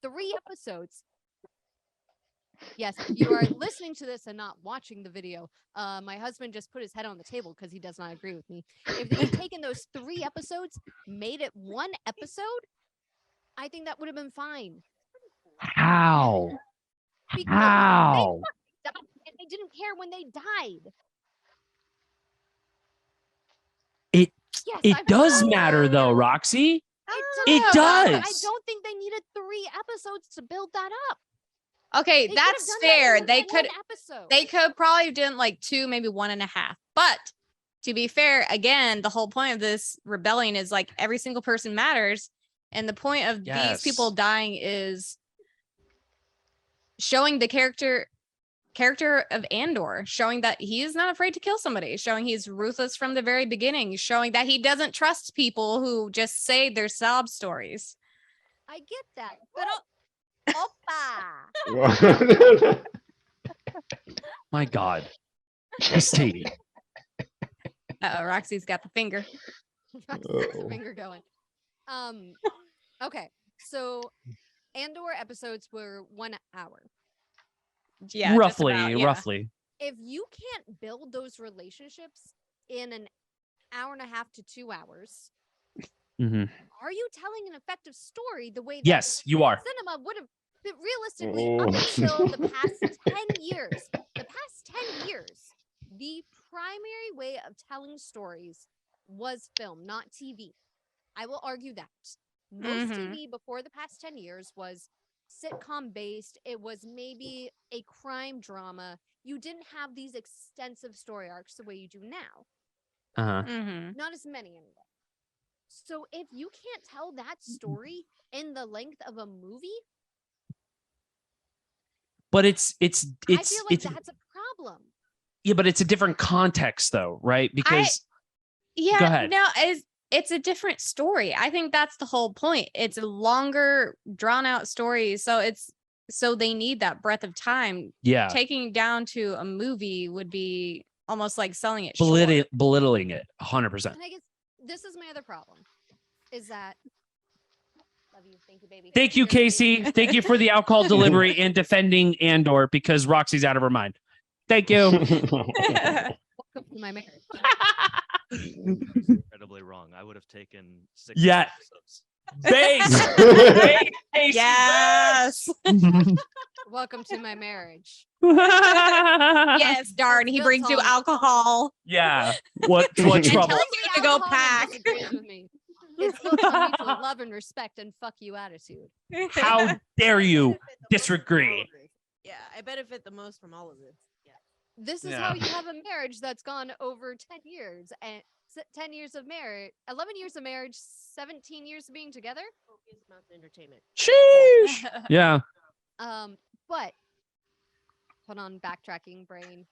3 episodes, yes, if you are listening to this and not watching the video, my husband just put his head on the table because he does not agree with me. If they had taken those 3 episodes, made it 1 episode, I think that would have been fine. How? Because How? they died and they didn't care when they died. It Yes, it does matter though, Roxy. It does. I does. don't think they needed 3 episodes to build that up. Okay, They could have that's done that fair. in They 1 could episode. they could probably have done like 2, maybe 1.5. But to be fair, again, the whole point of this rebellion is like every single person matters. And the point of these people Yes. dying is showing the character of Andor, showing that he is not afraid to kill somebody, showing he's ruthless from the very beginning, showing that he doesn't trust people who just say their sob stories. I get that. But Oppa. My God. Christy. Roxy's got the finger. Uh-oh. Finger going. Okay. So Andor episodes were 1 hour. Yeah, just roughly, about, yeah. roughly. If you can't build those relationships in an hour and a half to 2 hours, Mhm. are you telling an effective story the way that Yes, you are. cinema would have been realistically Oh. up until the past 10 years? The past 10 years, the primary way of telling stories was film, not TV. I will argue that. Most Mhm. TV before the past 10 years was sitcom based. It was maybe a crime drama. You didn't have these extensive story arcs the way you do now. Uh-huh. Mhm. Not as many anyway. So if you can't tell that story in the length of a movie, But it's I feel like that's a problem. yeah, but it's a different context though, right? Because Yeah, Go ahead. no, it's a different story. I think that's the whole point. It's a longer, drawn out story, so they need that breadth of time. yeah, Taking it down to a movie would be almost like selling it short. belittling it 100%. And I guess this is my other problem is that love you. Thank you, baby. Thank you, You're amazing. Casey. Thank you for the alcohol delivery and defending Andor because Roxy's out of her mind. Thank you. Welcome to my marriage. Incredibly wrong. I would have taken 6 Yeah. episodes. Base. Yes. Welcome to my marriage. Yes, darn. He Still brings you telling- alcohol. Yeah. What And trouble? tells you to go Alcohol pack. disagrees with me. It's still telling me to love and respect and fuck you attitude. How dare you disagree? Yeah, I benefit the most from all of this. Yeah. This is Yeah. how you have a marriage that's gone over 10 years and 10 years of marriage, 11 years of marriage, 17 years of being together. Copious amounts of entertainment. Sheesh. Yeah. But hold on, backtracking brain.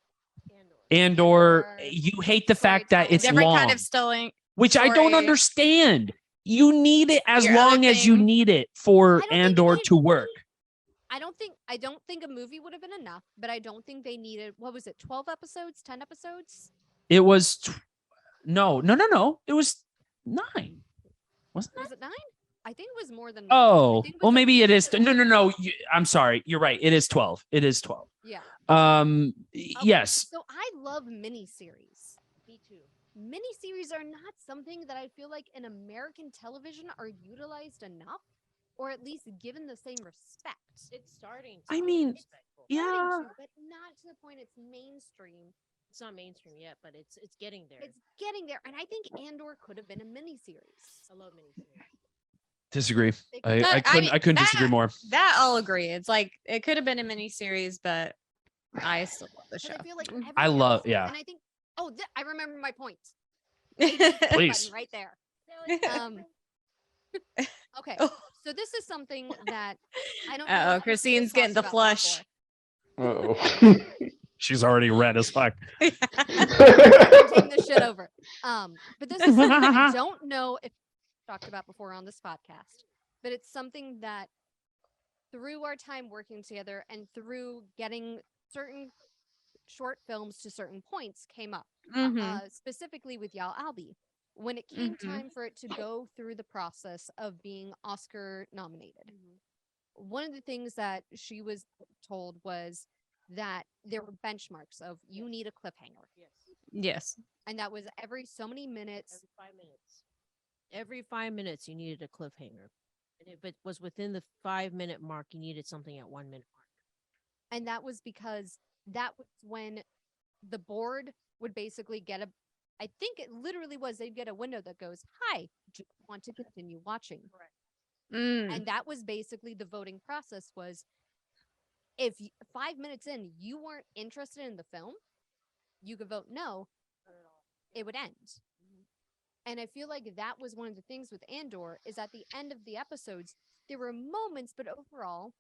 Andor, you hate the fact that it's Different long, kind of story. which I don't story. understand. You need it as Your other long as you thing- need it for I don't think Andor they- to work. I don't think a movie would have been enough, but I don't think they needed, what was it, 12 episodes, 10 episodes? It was no. It was 9, wasn't it? Was it 9? I think it was more than 9. Oh, I think it well, was at maybe it is. least- No. I'm sorry. You're right. It is 12. It is 12. Yeah. Okay, yes. So I love miniseries. Me too. Miniseries are not something that I feel like in American television are utilized enough, or at least given the same respect. It's starting. To I be mean, respectful. Yeah. Starting to, but not to the point it's mainstream. It's not mainstream yet, but it's getting there. It's getting there, and I think Andor could have been a miniseries. I love miniseries. Disagree. They I, could- I I couldn't. mean, I couldn't disagree that- more. That I'll agree. It's like it could have been a miniseries, but I still love the 'cause show. I feel like I every love- episode- yeah. and I think I remember my point. Please. Button right there. Okay, Oh. so this is something that I don't. Uh-oh, know if Christine's we've getting the talked about flush. before. Uh-oh. She's already red as fuck. I'm taking this shit over. But this is something that I don't know if we've talked about before on this podcast, but it's something that through our time working together and through getting certain short films to certain points came up, specifically with Yal Albi. When it came time for it to go through the process of being Oscar nominated, one of the things that she was told was that there were benchmarks of you need a cliffhanger. Yes. And that was every so many minutes. Every 5 minutes you needed a cliffhanger. And if it was within the 5-minute mark, you needed something at 1 minute mark. And that was because that was when the board would basically get I think it literally was, they'd get a window that goes, hi, do you want to continue watching? And that was basically the voting process was, if 5 minutes in, you weren't interested in the film, you could vote no, it would end. And I feel like that was one of the things with Andor is at the end of the episodes, there were moments, but overall,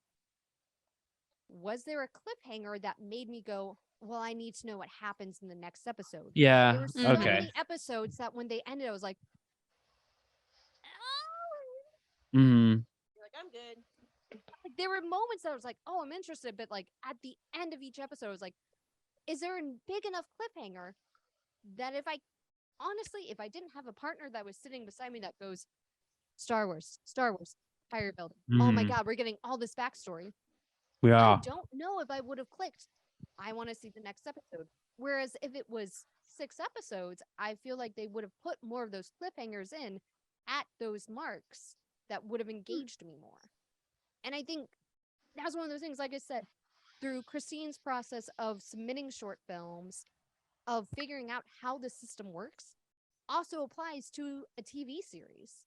was there a cliffhanger that made me go, well, I need to know what happens in the next episode? There Yeah. were so Okay. many episodes that when they ended, I was like, oh. Mm. You're like, I'm good. Like, there were moments that I was like, oh, I'm interested. But like at the end of each episode, I was like, is there a big enough cliffhanger that if I didn't have a partner that was sitting beside me that goes, Star Wars, Fire Building. Oh my God, we're getting all this backstory. Yeah. I don't know if I would have clicked. I want to see the next episode. Whereas if it was 6 episodes, I feel like they would have put more of those cliffhangers in at those marks that would have engaged me more. And I think that's one of those things, like I said, through Christine's process of submitting short films, of figuring out how the system works, also applies to a TV series.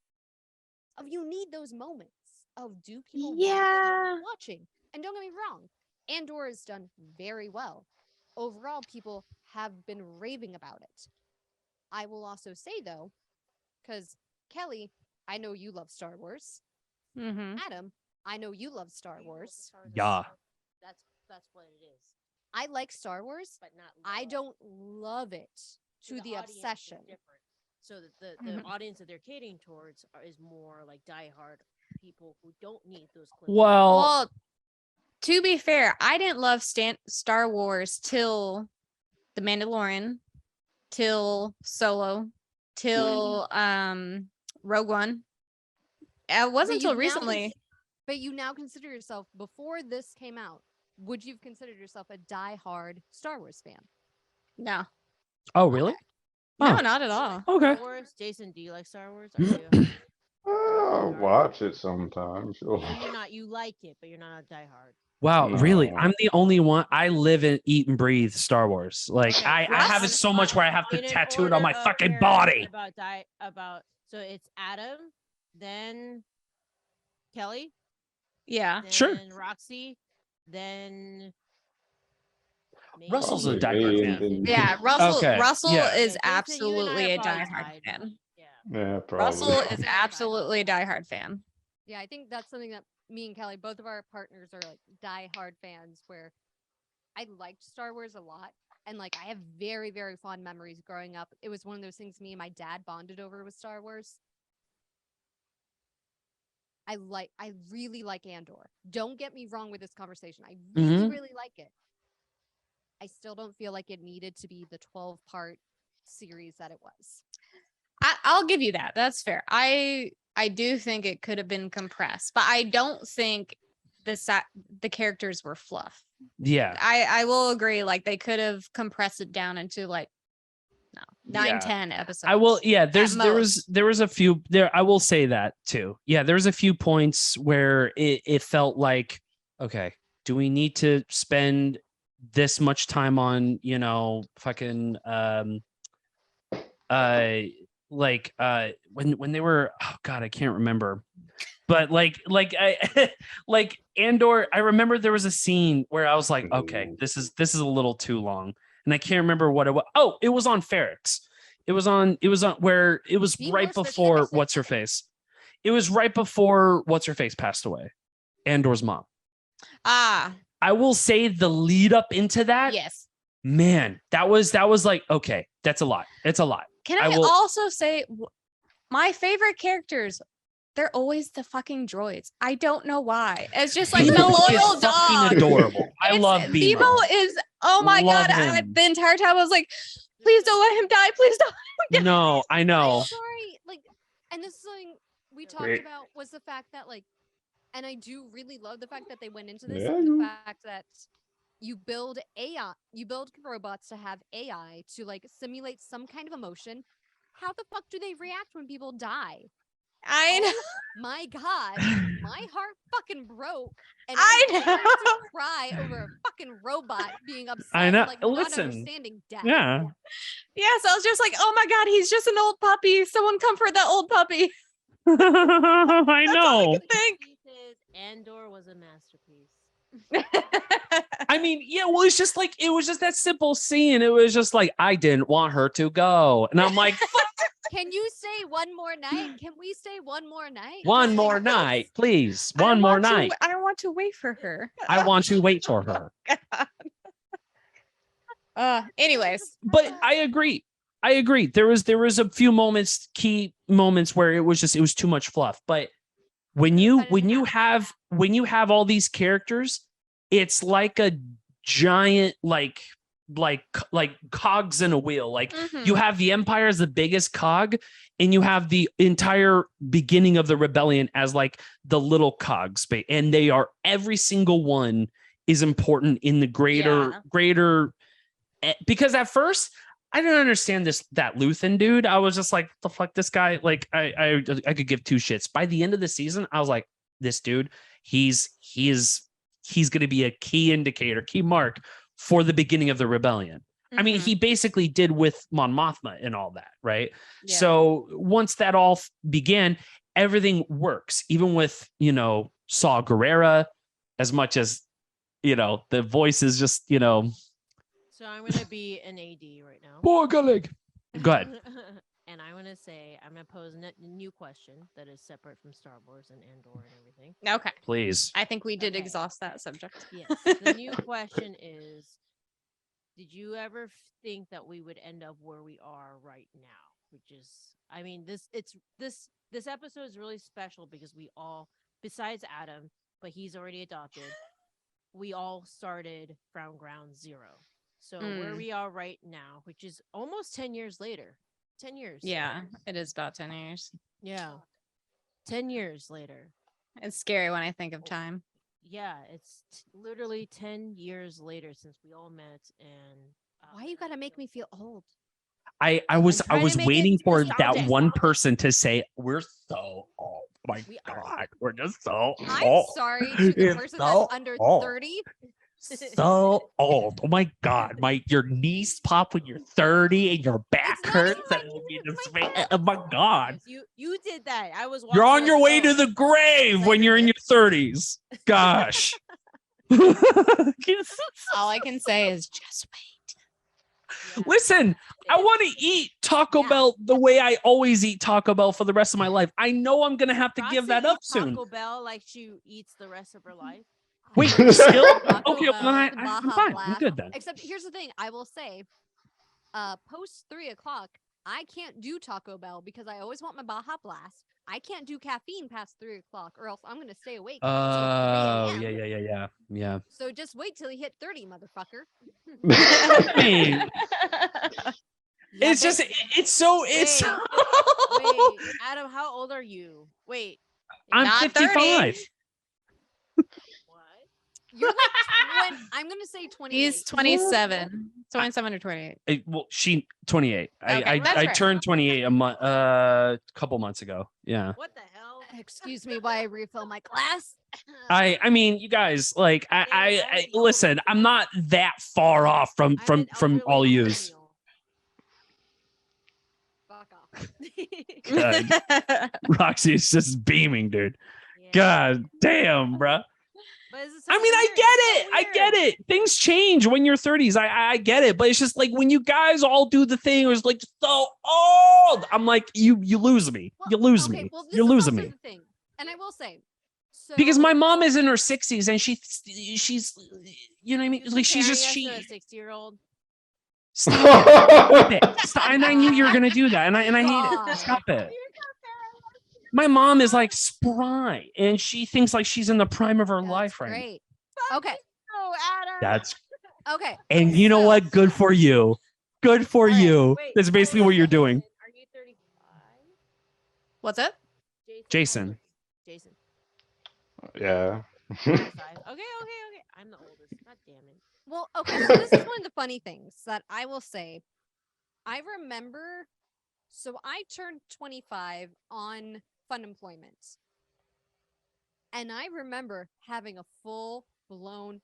Of you need those moments of do people want watching? And don't get me wrong, Andor has done very well. Overall, people have been raving about it. I will also say though, because Kelly, I know you love Star Wars. Adam, I know you love Star Wars. Yeah. That's what it is. I like Star Wars, But not I love. don't love it to the audience is obsession. different. So the audience that they're catering towards is more like diehard people who don't need those cliffhangers. Well, To be fair, I didn't love Star Wars till The Mandalorian, till Solo, till Rogue One. It wasn't until recently. But you now consider yourself, before this came out, would you have considered yourself a diehard Star Wars fan? No. oh, really? No, Oh. not at all. Okay. Star Wars? Jason, do you like Star Wars? Are you? I'll watch it sometimes. Sure. So you're not. You like it, but you're not a diehard. Wow, really? No. I'm the only one. I live and eat and breathe Star Wars. Like Okay, I have it so much where I have to in an tattoo it on my order of fucking parents body. About so it's Adam, then Kelly, Yeah. then Sure. Roxy, then me. Russell's a Probably diehard me, fan. and then- Yeah. Russell Okay, Russell yeah. is Jason, you and absolutely I a are probably diehard tied. fan. Yeah. Yeah, probably. Russell is absolutely a diehard fan. Yeah, I think that's something that me and Kelly, both of our partners, are like diehard fans, where I liked Star Wars a lot. And like I have very, very fond memories growing up. It was one of those things me and my dad bonded over with Star Wars. I really like Andor. Don't get me wrong with this conversation. I really, really like it. I still don't feel like it needed to be the 12-part series that it was. I'll give you that. That's fair. I do think it could have been compressed, but I don't think the characters were fluff. Yeah. I will agree. Like they could have compressed it down into like 9, Yeah. 10 episodes. I will. Yeah. There most. was a few there. I will say that too. Yeah. There was a few points where it felt like, okay, do we need to spend this much time on, fucking, when they were, oh God, I can't remember. But like Andor, I remember there was a scene where I was like, okay, this is a little too long. And I can't remember what it was. Oh, it was on Ferrex. It was on where it was Be right more before specific. what's her face. It was right before what's her face passed away. Andor's mom. Ah, I will say the lead up into that, yes. man, that was like, okay, that's a lot. It's a lot. Can I I will- also say my favorite characters? They're always the fucking droids. I don't know why. It's just like the Bimo loyal is fucking dog. adorable. I It's- love Bimo. is, oh my Love God. him. The entire time I was like, please don't let him die. Please don't. No, I know. I'm sorry, like, and this is something we talked Great. about was the fact that, like, and I do really love the fact that they went into this, Yeah, and the you- fact that you build AI, you build robots to have AI to like simulate some kind of emotion. How the fuck do they react when people die? I know. Oh my God, my heart fucking broke, and I I started to know. cry over a fucking robot being upset. I know. And, like, not Listen. understanding death. Yeah. Yes, I was just like, oh my God, he's just an old puppy. Someone comfort that old puppy. I That's all I know. could think. Pieces, Andor was a masterpiece. I mean, yeah, well, it's just like, it was just that simple scene. It was just like, I didn't want her to go. And I'm like, Can you say one more night? Can we say one more night? one more night, please. I One more want to- night. I want to wait for her. I want to wait for her. Anyways, But I agree. There was a few moments, key moments where it was too much fluff. But when you have all these characters, it's like a giant like cogs in a wheel. Like mhm. you have the Empire as the biggest cog, and you have the entire beginning of the rebellion as like the little cogs, and they are, every single one is important in the greater. Because at first I didn't understand that Luthen dude. I was just like, the fuck, this guy, like I could give two shits. By the end of the season, I was like, this dude, he's going to be a key indicator, key mark for the beginning of the rebellion. I mean, Mhm. he basically did with Mon Mothma and all that, right? Yeah. So once that all began, everything works, even with, Saw Gerrera, as much as, the voice is just, So I'm gonna be an AD right now. poor colleague. Go ahead. And I'm gonna say I'm gonna pose a new question that is separate from Star Wars and Andor and everything. Okay. Please. I think we did Okay. exhaust that subject. Yes. The new question is: did you ever think that we would end up where we are right now? Which is, I mean, this episode is really special because we all, besides Adam, but he's already adopted, we all started from ground zero. So where we are right now, which is almost 10 years later. 10 years. Yeah, it is about 10 years. Yeah. 10 years later. It's scary when I think of time. Yeah, it's literally 10 years later since we all met. And Why you gotta make me feel old? I was trying to make it waiting for that nostalgic. one person to say, we're so old. My We are. God, we're just so I'm old. sorry to the It's person so that's under old. 30. So old. Oh my God. Your knees pop when you're 30 and your back not hurts. even my And you knees, just my oh my God. You did that. I was. You're on watching your it way go. to the grave when you're in your 30s. Gosh. All I can say is just wait. Yeah. Listen, I want to eat Taco Yeah. Bell the way I always eat Taco Bell for the rest of my life. I know I'm going to have to Roxy give that up eats soon. Taco Bell like she eats the rest of her life. Wait, still? Taco Okay, well, then Bell, I'm Baja fine. I'm Blast. good then. Except here's the thing, I will say, post 3 o'clock, I can't do Taco Bell because I always want my Baja Blast. I can't do caffeine past 3 o'clock, or else I'm gonna stay awake. Oh, until 3 a.m. yeah. So just wait till you hit 30, motherfucker. I mean, Yeah, it's just, it's so, it's. Wait, Adam, how old are you? Wait. I'm Not 55. 30. What? You're like 20, I'm gonna say 28. He's 27. 27 or 28. Well, she 28. Okay, that's I right. turned 28 couple months ago. Yeah. What the hell? Excuse me while I refill my glass. I mean, you guys, like, Damn, I was the listen, oldest. I'm not that far off from I'm an all elderly yous. millennial. Fuck off. God, Roxy is just beaming, dude. Yeah. God damn, bruh. But is it so I mean, I weird? get It's so it. I weird. get it. Things change when you're 30s. I get it. But it's just like when you guys all do the thing, it was like so old. I'm like, you lose me. Well, You lose okay, me. well, this You're is losing also me. the thing, and I will say, so Because my mom is in her 60s and she's, you know what I mean? You're Like she's comparing just, us she. to a 60-year-old. Stop it. Stop. And I knew you were going to do that. And I hate God. it. Stop it. My mom is like spry and she thinks like she's in the prime of her that's life right now. great. Okay, Oh, Adam. That's, okay. and you know so- what? Good for you. Good for All right, you. Wait, That's how basically old what is you're Jason? doing. Are you 35? What's up? Jason. Jason. Yeah. 35. Okay. I'm the oldest. God damn it. Well, okay, so this is one of the funny things that I will say. I remember, so I turned 25 on fun employment. And I remember having a full blown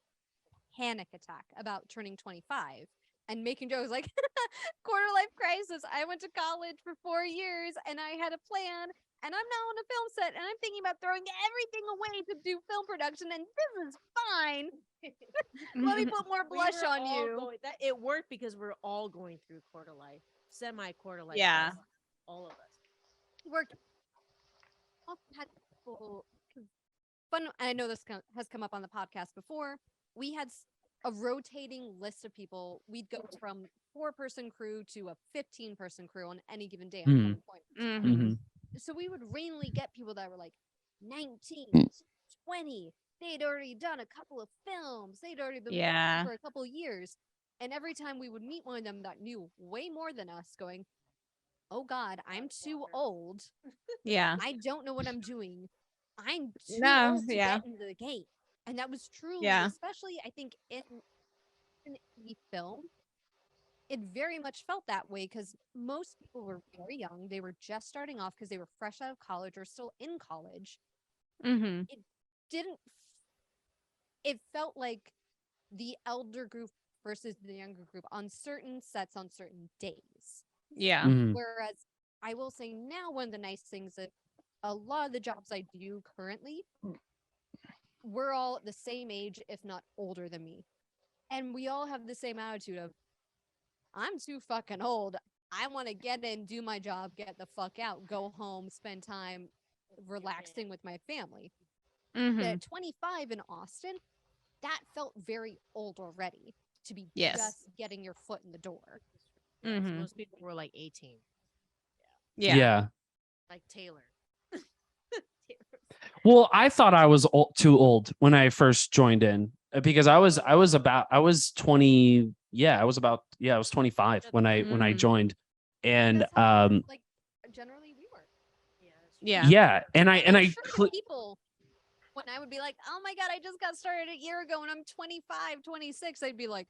panic attack about turning 25 and making jokes like quarter life crisis. I went to college for 4 years and I had a plan and I'm now on a film set and I'm thinking about throwing everything away to do film production and this is fine. Let me put more We blush were on all you. that it worked because we're all going through quarter life, semi quarter life. Yeah. crisis. All of us. Worked. Also had people- 'cause fun. I know this has come up on the podcast before. We had a rotating list of people. We'd go from 4-person crew to a 15-person crew on any given day on fun employment. Mhm. So we would randomly get people that were like 19, 20. They'd already done a couple of films. They'd already been Yeah. working for a couple of years. And every time we would meet one of them that knew way more than us, going, oh God, I'm too old. Yeah. I don't know what I'm doing. I'm too No, old to yeah. get into the game. And that was truly, Yeah. especially I think in indie film, it very much felt that way because most people were very young. They were just starting off because they were fresh out of college or still in college. Mm-hmm. It felt like the elder group versus the younger group on certain sets on certain days. Yeah. Mhm. Whereas I will say now, one of the nice things that a lot of the jobs I do currently, we're all the same age, if not older than me. And we all have the same attitude of, I'm too fucking old. I want to get in, do my job, get the fuck out, go home, spend time relaxing with my family. But Mm-hmm. at 25 in Austin, that felt very old already to be Yes. just getting your foot in the door. Yeah, so Mhm. most people were like 18, Yeah. like Taylor. Well, I thought I was too old when I first joined in because I was 20. Yeah, I was 25 when I Mhm. joined, and That's how like generally we were. Yeah. That's true. Yeah. yeah, and I'm I sure the people, when I would be like, oh my God, I just got started a year ago and I'm 25, 26, they'd be like,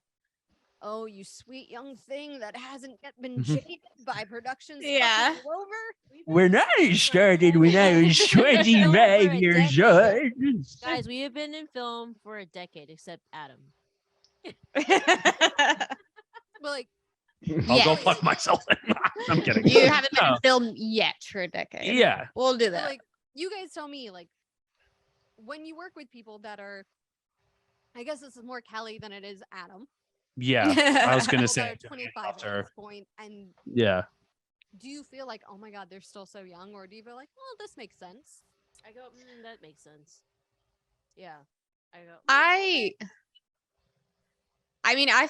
oh, you sweet young thing that hasn't yet been jaded by productions Yeah. fucking you over. when I started when I was 25 years old. Guys, we have been in film for a decade, except Adam. But like, I'll go Yes. fuck myself. I'm kidding. You haven't been No. in film yet for a decade. Yeah. We'll do but, that. like, you guys tell me, like, when you work with people that are, I guess this is more Kelly than it is Adam. Yeah. I was gonna People say. that are 25 at After- this point, and Yeah. do you feel like, oh my God, they're still so young, or do you feel like, well, this makes sense? I go, that makes sense. Yeah. I go, I mean, I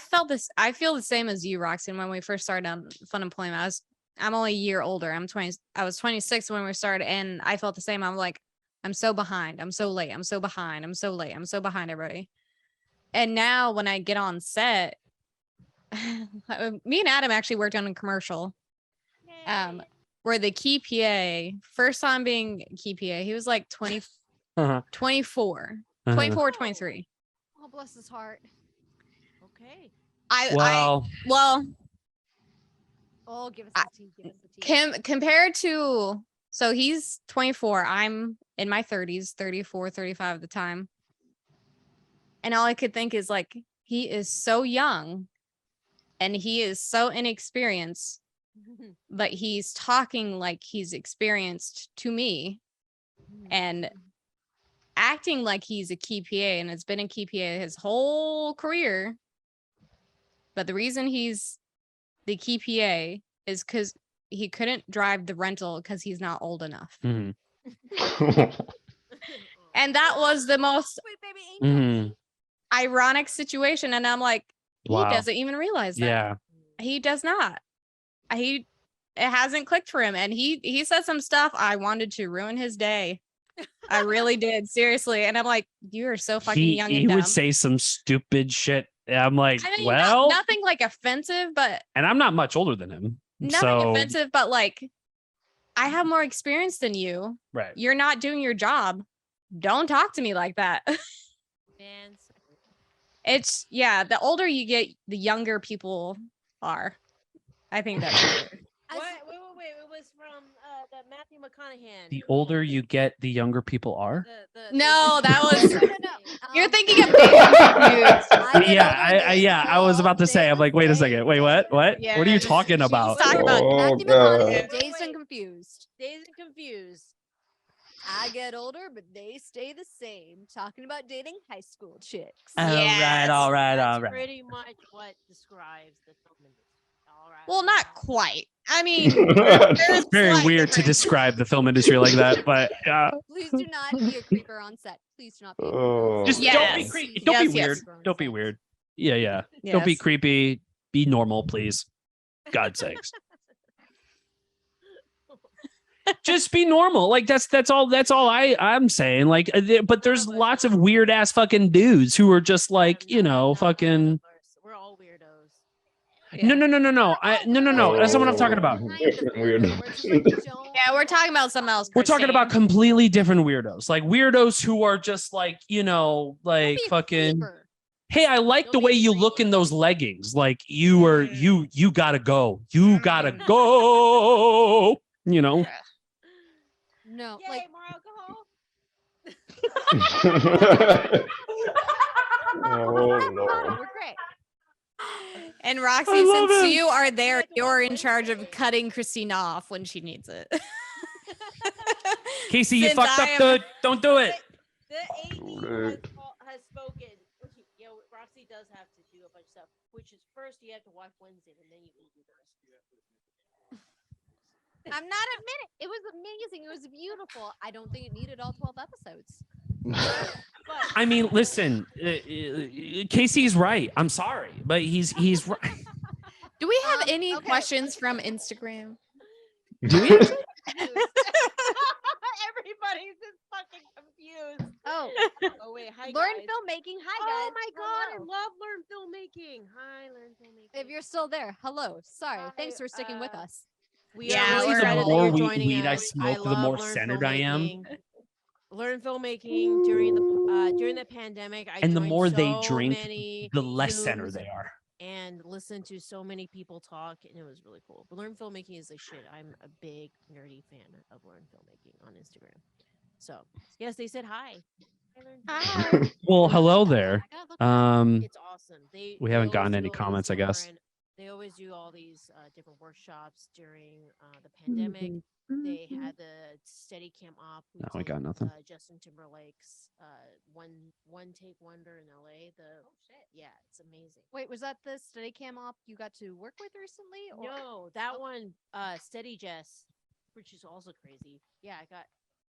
feel the same as you, Roxanne, when we first started on Fun Employment. I'm only a year older. I was 26 when we started, and I felt the same. I'm like, I'm so behind. I'm so late. I'm so behind. I'm so late. I'm so behind everybody. And now when I get on set, me and Adam actually worked on a commercial. Yay. Where the key PA, first time being key PA, he was like 20, Uh-huh. 24, Uh-huh. 24, 23. Oh, bless his heart. Okay. Well, Oh, give us I- the tea. Give us the tea. Compared to, so he's 24, I'm in my 30s, 34, 35 at the time. And all I could think is like, he is so young and he is so inexperienced, but he's talking like he's experienced to me. And acting like he's a key PA and has been in key PA his whole career. But the reason he's the key PA is because he couldn't drive the rental because he's not old enough. Mhm. And that was the most Wait, baby, ain't Mhm. ironic situation. And I'm like, he Wow. doesn't even realize that. Yeah. He does not. It hasn't clicked for him. And he said some stuff. I wanted to ruin his day. I really did. Seriously. And I'm like, you are so fucking young and He dumb. would say some stupid shit. I'm like, I mean, well, nothing like offensive, but and I'm not much older than him. nothing So, offensive, but like, I have more experience than you. right. You're not doing your job. Don't talk to me like that. Man, It's the older you get, the younger people are. I think that's weird. Wait. It was from the Matthew McConaughey. The older you get, the younger people are. No, that was No. you're thinking of Dazed and Confused. I get older, I was about to say, I'm like, wait a second. Wait, what? What are you Yes. talking She's about? talking about Matthew God. McConaughey, Dazed Wait. and Confused. Dazed and Confused. I get older, but they stay the same. Talking about dating high school chicks. All right, Yes. all right, That's all right. pretty much what describes the film industry. All right. Well, not quite. I mean, It's very slight weird to difference. describe the film industry like that, but Please do not be a creeper on set. Please do not be a creeper. Oh, just Yes. don't be creepy. Don't Yes, be weird. yes. Don't be weird. Yeah. Don't be Yes. creepy. Be normal, please. God's sakes. Just be normal. Like that's all I'm saying. Like but there's lots of weird ass fucking dudes who are just like, you know, fucking We're all weirdos. no. No. That's not what I'm talking about. Weird. Yeah, we're talking about something else. We're talking about Christine. completely different weirdos. Like weirdos who are just like, you know, Don't like be a fucking creeper. hey, I like Don't the be way a you creep. look in those leggings. Like you are you gotta go. You gotta go. You know. No, Yay, like more alcohol. Oh no. we're great. And I Roxy, love since it. you are there, you're in charge of cutting Christine off when she needs it. Casey, you Since fucked I up am- the don't do it. The AD has spoken. You know, Roxy does have to do a bunch of stuff, which is first you have to watch Wednesday, and then you can do the rest. I'm not admitting it was amazing. It was beautiful. I don't think it needed all 12 episodes. But I mean, listen, Casey's right. I'm sorry, but he's right. Do we have any okay. questions from Instagram? Do we actually? everybody's just fucking confused. Oh, Oh wait, hi learn guys. filmmaking. Hi Oh guys. my god, I Hello. love Learn Filmmaking. Hi, Learn Filmmaking. If you're still there, hello. Sorry. Hi, Thanks for sticking with us. We Yeah, are really we're- excited The that more you're joining weed I us. smoke, the love more Learn centered I am. Filmmaking. Learn Filmmaking during the pandemic. I And the joined more they so drink, many the less center Zooms they are. and listened to so many people talk, and it was really cool. But Learn Filmmaking is like shit. I'm a big nerdy fan of Learn Filmmaking on Instagram. So yes, they said hi. Hi, Learn Well, hello there. I gotta look It's awesome. We they haven't always gotten do any all these comments, I guess. different- They always do all these different workshops during the pandemic. They had the Steadicam op. who No, we got filmed, nothing. Justin Timberlake's one take wonder in LA. Yeah, it's amazing. Wait, was that the Steadicam op you got to work with recently? Or No, that one, Steady Jess, which is also crazy. Yeah, I got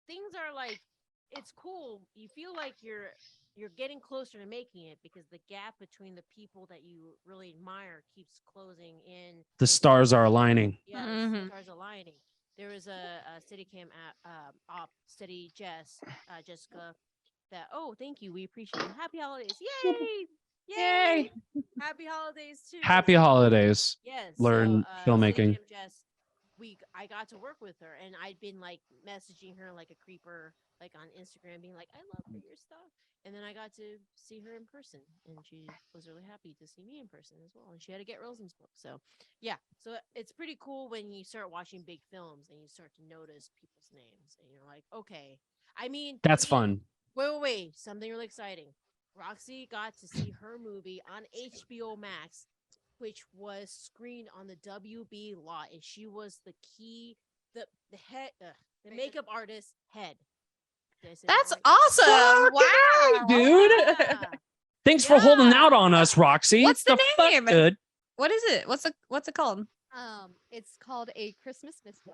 things are like it's cool. You feel like you're getting closer to making it because the gap between the people that you really admire keeps closing in. The stars are aligning. Yeah, Mhm. the stars aligning. There was a Steadicam op, Steady Jess, Jessica. That thank you, we appreciate it. Happy holidays! Yay! Yay! Happy holidays too. Happy holidays. Yes. Learn filmmaking. Steadicam Jess, I got to work with her, and I'd been like messaging her like a creeper, like on Instagram, being like, "I love your stuff." And then I got to see her in person, and she was really happy to see me in person as well. And she had to get Reelisms book. So, yeah. So it's pretty cool when you start watching big films and you start to notice people's names, and you're like, okay. I mean, That's fun. Wait. Something really exciting. Roxy got to see her movie on HBO Max, which was screened on the WB lot, and she was the head, the makeup artist head. I said, That's "Right." awesome. Wow. Fucking dude. Yeah. Thanks for holding Yeah. out on us, Roxy. What's the fuck, name? dude? What is it? What's it called? It's called A Christmas Mystery.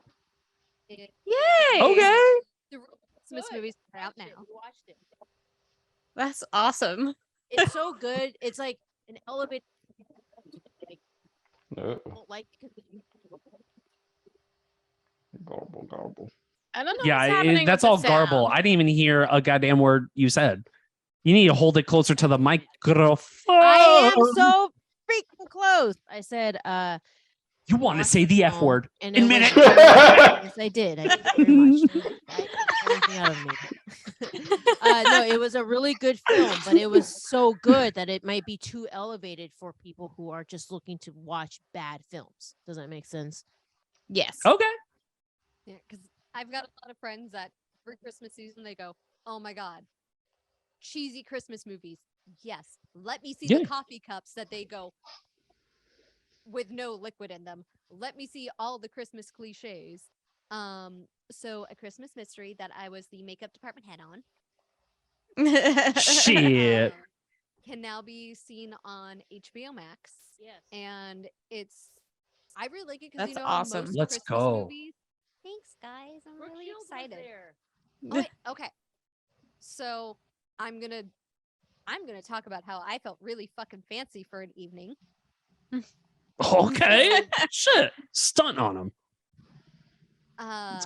It, Yay. Okay. the Christmas movies are out now. We watched it. That's awesome. It's so good. It's like an elevator. No. Don't like because Garble, garble. I don't know. Yeah, what's happening that's with all the garble. sound. I didn't even hear a goddamn word you said. You need to hold it closer to the microphone. I am so freaking close. I said, You want to watched say the F film, word and in it was minute. very- yes, I did. I did very much. I everything out of me. No, it was a really good film, but it was so good that it might be too elevated for people who are just looking to watch bad films. Does that make sense? Yes. Okay. Yeah, because I've got a lot of friends that for Christmas season they go, "Oh my god, cheesy Christmas movies." Yes, let me see Yeah. the coffee cups that they go with no liquid in them. Let me see all the Christmas cliches. So A Christmas Mystery that I was the makeup department head on Shit. can now be seen on HBO Max, Yes. and I really like it because That's you know how awesome. most Let's Christmas go. movies. Thanks, guys. I'm Brooke really Shields was excited. there. Oh, wait, okay. So I'm gonna talk about how I felt really fucking fancy for an evening. Okay. Shit. Stunt on him.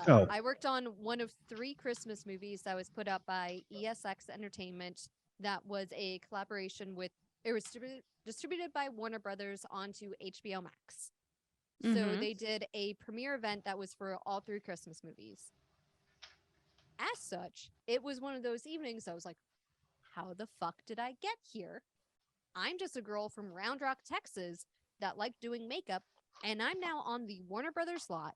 go. I worked on one of 3 Christmas movies that was put up by ESX Entertainment. That was a collaboration with. It was distributed by Warner Brothers onto HBO Max. So Mhm. they did a premiere event that was for all 3 Christmas movies. As such, it was one of those evenings I was like, how the fuck did I get here? I'm just a girl from Round Rock, Texas that liked doing makeup, and I'm now on the Warner Brothers lot,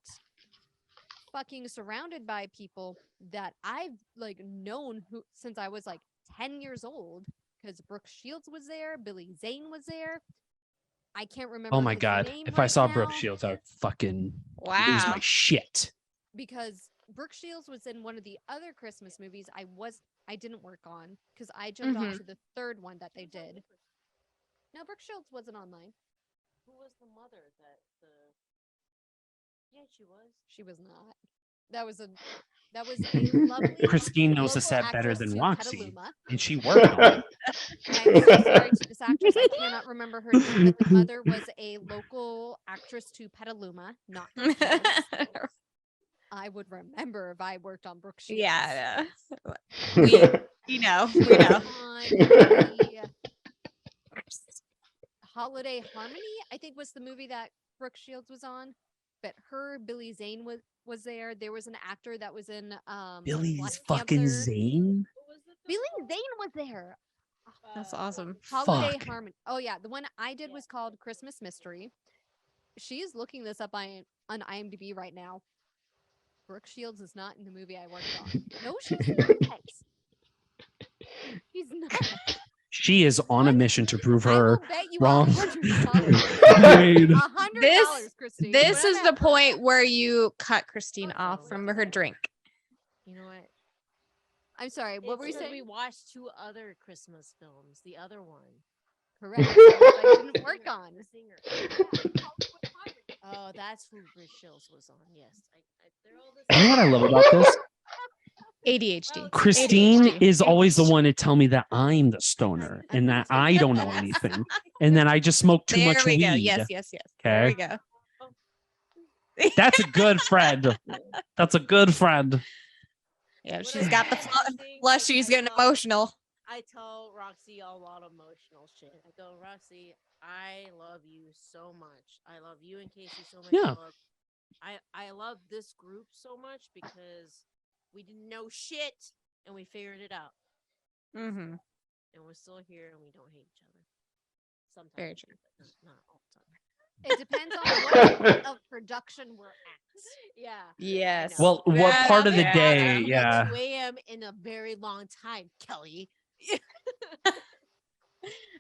fucking surrounded by people that I've like known who since I was like 10 years old, because Brooke Shields was there, Billy Zane was there. I can't remember. Oh my his god. name If I right saw now, Brooke Shields, I would fucking lose Wow. my shit. because Brooke Shields was in one of the other Christmas movies I didn't work on because I jumped Mhm. onto the 3rd one that they did. No, Brooke Shields wasn't on mine. Who was the mother that the? Yeah, she was. She was not. That was a lovely Christine knows the local set better actress than to Roxy, Petaluma. and she worked on it. I'm so sorry to this actress. I cannot remember her name, but the mother was a local actress to Petaluma, not Brooke Shields. I would remember if I worked on Brooke Shields. Yeah. We We know. She We was know. on the Holiday Harmony, I think was the movie that Brooke Shields was on. But Billy Zane was there. There was an actor that was in Billy Black fucking Panther. Zane. Billy Zane was there. That's awesome. Holiday Fuck. Harmony. Oh yeah, the one I did was called Christmas Mystery. She is looking this up on IMDb right now. Brooke Shields is not in the movie I worked on. No, she's not. She's not. She is on a mission to prove I will her bet you wrong. $100. Wade. $100, Christine. This is the Whatever. point where you cut Christine off from her drink. You know what? I'm sorry. What were you saying? We watched 2 other Christmas films. The other one. Correct. I didn't work on. The singer. Oh, that's who Brooke Shields was on. Yes. They're all the You know what I love about this? ADHD. Christine ADHD. is always the one to tell me that I'm the stoner and that I don't know anything, and then I just smoke too There much we weed. go. Yes. There we Okay. go. That's a good friend. That's a good friend. Yeah, she's got the flush. She's getting emotional. I tell Roxy a lot of emotional shit. I go, Roxy, I love you so much. I love you and Casey so much. Yeah. I love this group so much because we didn't know shit and we figured it out. Mm-hmm. And we're still here and we don't hate each other. Sometimes. Very true. but not all the time. It depends on what point of production we're at. Yeah. Yes. Well, what Yeah, part of the yeah. day? At Yeah. 2 a.m. in a very long time, Kelly.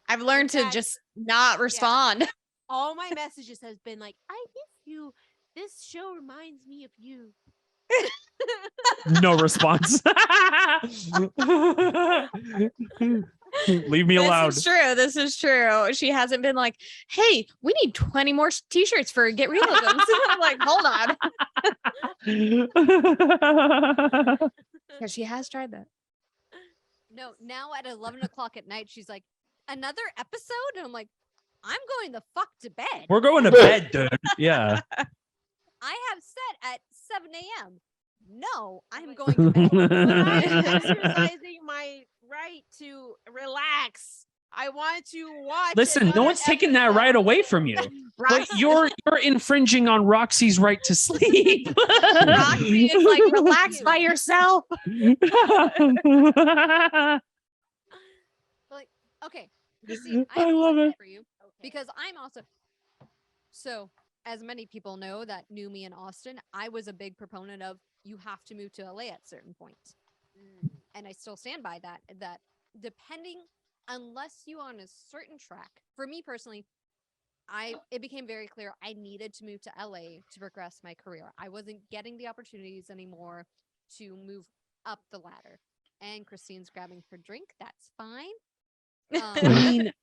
I've learned to fact, just not respond. All my messages has been like, I miss you. This show reminds me of you. No response. Leave me alone. This is true. This is true. She hasn't been like, hey, we need 20 more t-shirts for Get Realisms. I'm like, hold on. Because she has tried that. No, now at 11 o'clock at night, she's like, another episode? And I'm like, I'm going the fuck to bed. We're going to bed, dude. Yeah. I have set at 7 a.m. No, I'm going to bed. I'm exercising my right to relax. I want to watch. Listen, no another one's taking that episode. right away from you. But you're infringing on Roxy's right to sleep. Roxy is like, relax by yourself. Like, okay, Christine, I have a love question it. for you because I'm also so. As many people know that knew me in Austin, I was a big proponent of you have to move to LA at certain points, and I still stand by that. That depending, unless you on a certain track, for me personally, it became very clear I needed to move to LA to progress my career. I wasn't getting the opportunities anymore to move up the ladder. And Christine's grabbing her drink. That's fine. I mean,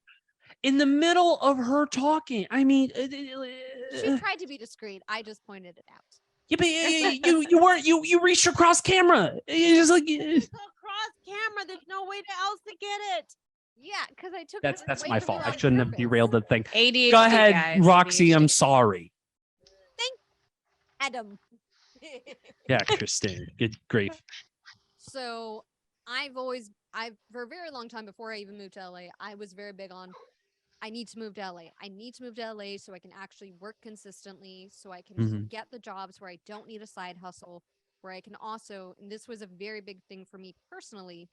in the middle of her talking, I mean, She tried to be discreet. I just pointed it out. yeah, but you weren't you reached across camera. It's just like Across camera, there's no way else to get it. Yeah, because I took that's it away my from fault. you I on shouldn't have purpose. derailed the thing. ADHD, Go ahead, guys, Roxy. I'm ADHD. sorry. Adam. Yeah, Christine. Good grief. So for a very long time before I even moved to LA, I was very big on I need to move to LA. I need to move to LA so I can actually work consistently, so I can get the jobs where I don't need a side hustle, where I can also, and this was a very big thing for me personally,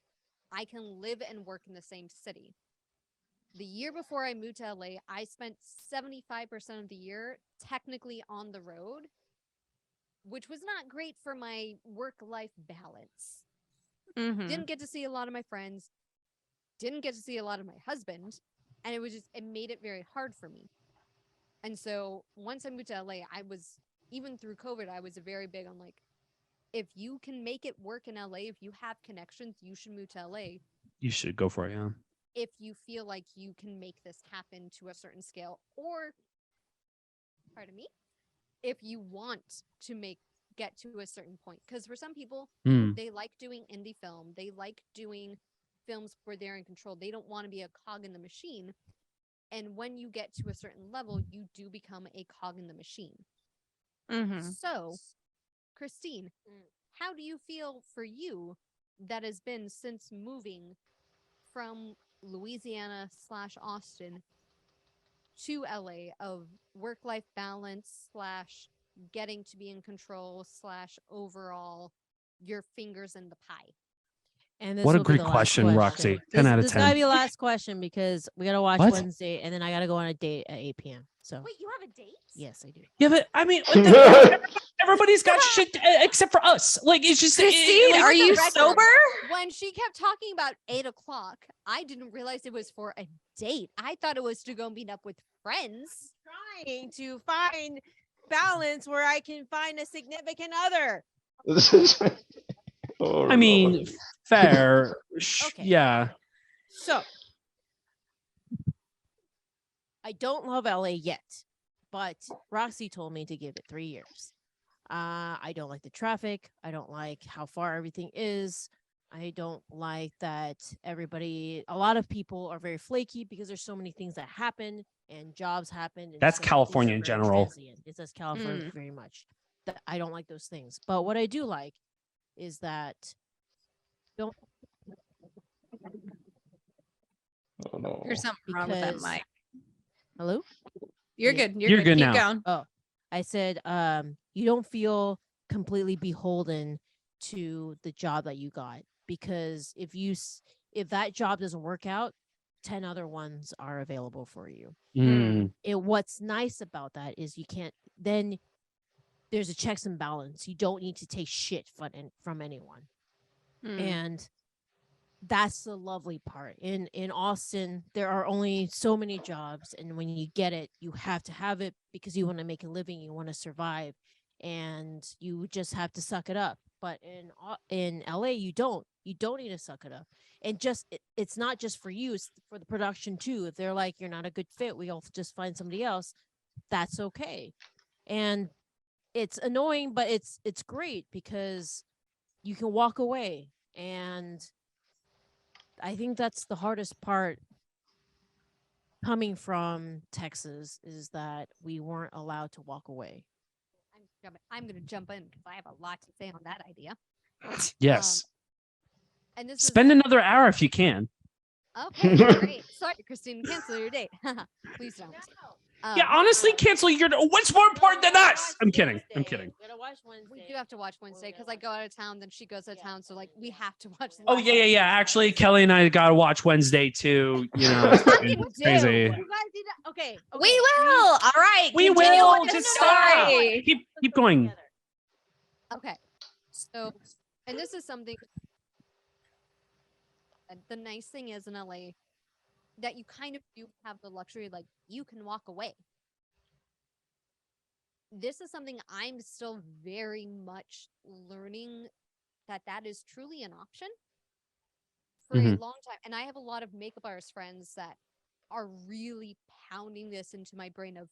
I can live and work in the same city. The year before I moved to LA, I spent 75% of the year technically on the road, which was not great for my work-life balance. Mhm. Didn't get to see a lot of my friends, didn't get to see a lot of my husband, and it made it very hard for me. And so once I moved to LA, even through COVID, I was very big on like, if you can make it work in LA, if you have connections, you should move to LA. You should go for it, yeah. If you feel like you can make this happen to a certain scale, or pardon me, if you want to get to a certain point. Because for some people, they like doing indie film. They like doing films where they're in control. They don't want to be a cog in the machine. And when you get to a certain level, you do become a cog in the machine. So, Christine, how do you feel for you that has been since moving from Louisiana/Austin to LA of work-life balance / getting to be in control / overall your fingers in the pie? And this What a will be great the last question, Roxy. 10 This- out of This 10. gotta be the last question because we gotta watch What? Wednesday, and then I gotta go on a date at 8 p.m. So Wait, you have a date? yes, I do. Yeah, but I mean, everybody's got shit except for us. Like, it's just. Christine, like, are on the you record, sober? When she kept talking about 8 o'clock, I didn't realize it was for a date. I thought it was to go meet up with friends. Trying to find balance where I can find a significant other. Oh, I mean, fair. Okay. Yeah. So I don't love LA yet, but Roxy told me to give it 3 years. I don't like the traffic. I don't like how far everything is. I don't like that a lot of people are very flaky because there's so many things that happen and jobs happen. And That's so many things California are in very general. transient. It says California very much. I don't like those things. But what I do like is that don't. Oh, no. There's something wrong with that Because- mic. Hello? You're Yeah. good. You're good Keep now. going. I said, you don't feel completely beholden to the job that you got, because if that job doesn't work out, 10 other ones are available for you. What's nice about that is then there's a checks and balance. You don't need to take shit from anyone. And that's the lovely part. In Austin, there are only so many jobs, and when you get it, you have to have it because you want to make a living, you want to survive. and you just have to suck it up. But in LA, you don't need to suck it up. And just it's not just for you, it's for the production too. If they're like, you're not a good fit, we'll just find somebody else. That's okay. And it's annoying, but it's great because you can walk away. And I think that's the hardest part coming from Texas, is that we weren't allowed to walk away. I'm going to jump in because I have a lot to say on that idea. Yes. And this Spend is another hour if you can. okay. Great. Sorry, Christine, cancel your date. Please don't. Yeah, honestly, cancel your. What's more important than us? I'm kidding. I'm kidding. We do have to watch Wednesday because I go out of town, then she goes out of town, so like we have to watch. Oh yeah. Actually, Kelly and I gotta watch Wednesday too. You know, it's crazy. You guys need to, okay. We will. All right. We continue will. with the Just stop. story. Keep going. Okay, so, and this is something. The nice thing is in LA that you kind of do have the luxury, like you can walk away. This is something I'm still very much learning that is truly an option for a long time. And I have a lot of makeup artist friends that are really pounding this into my brain of,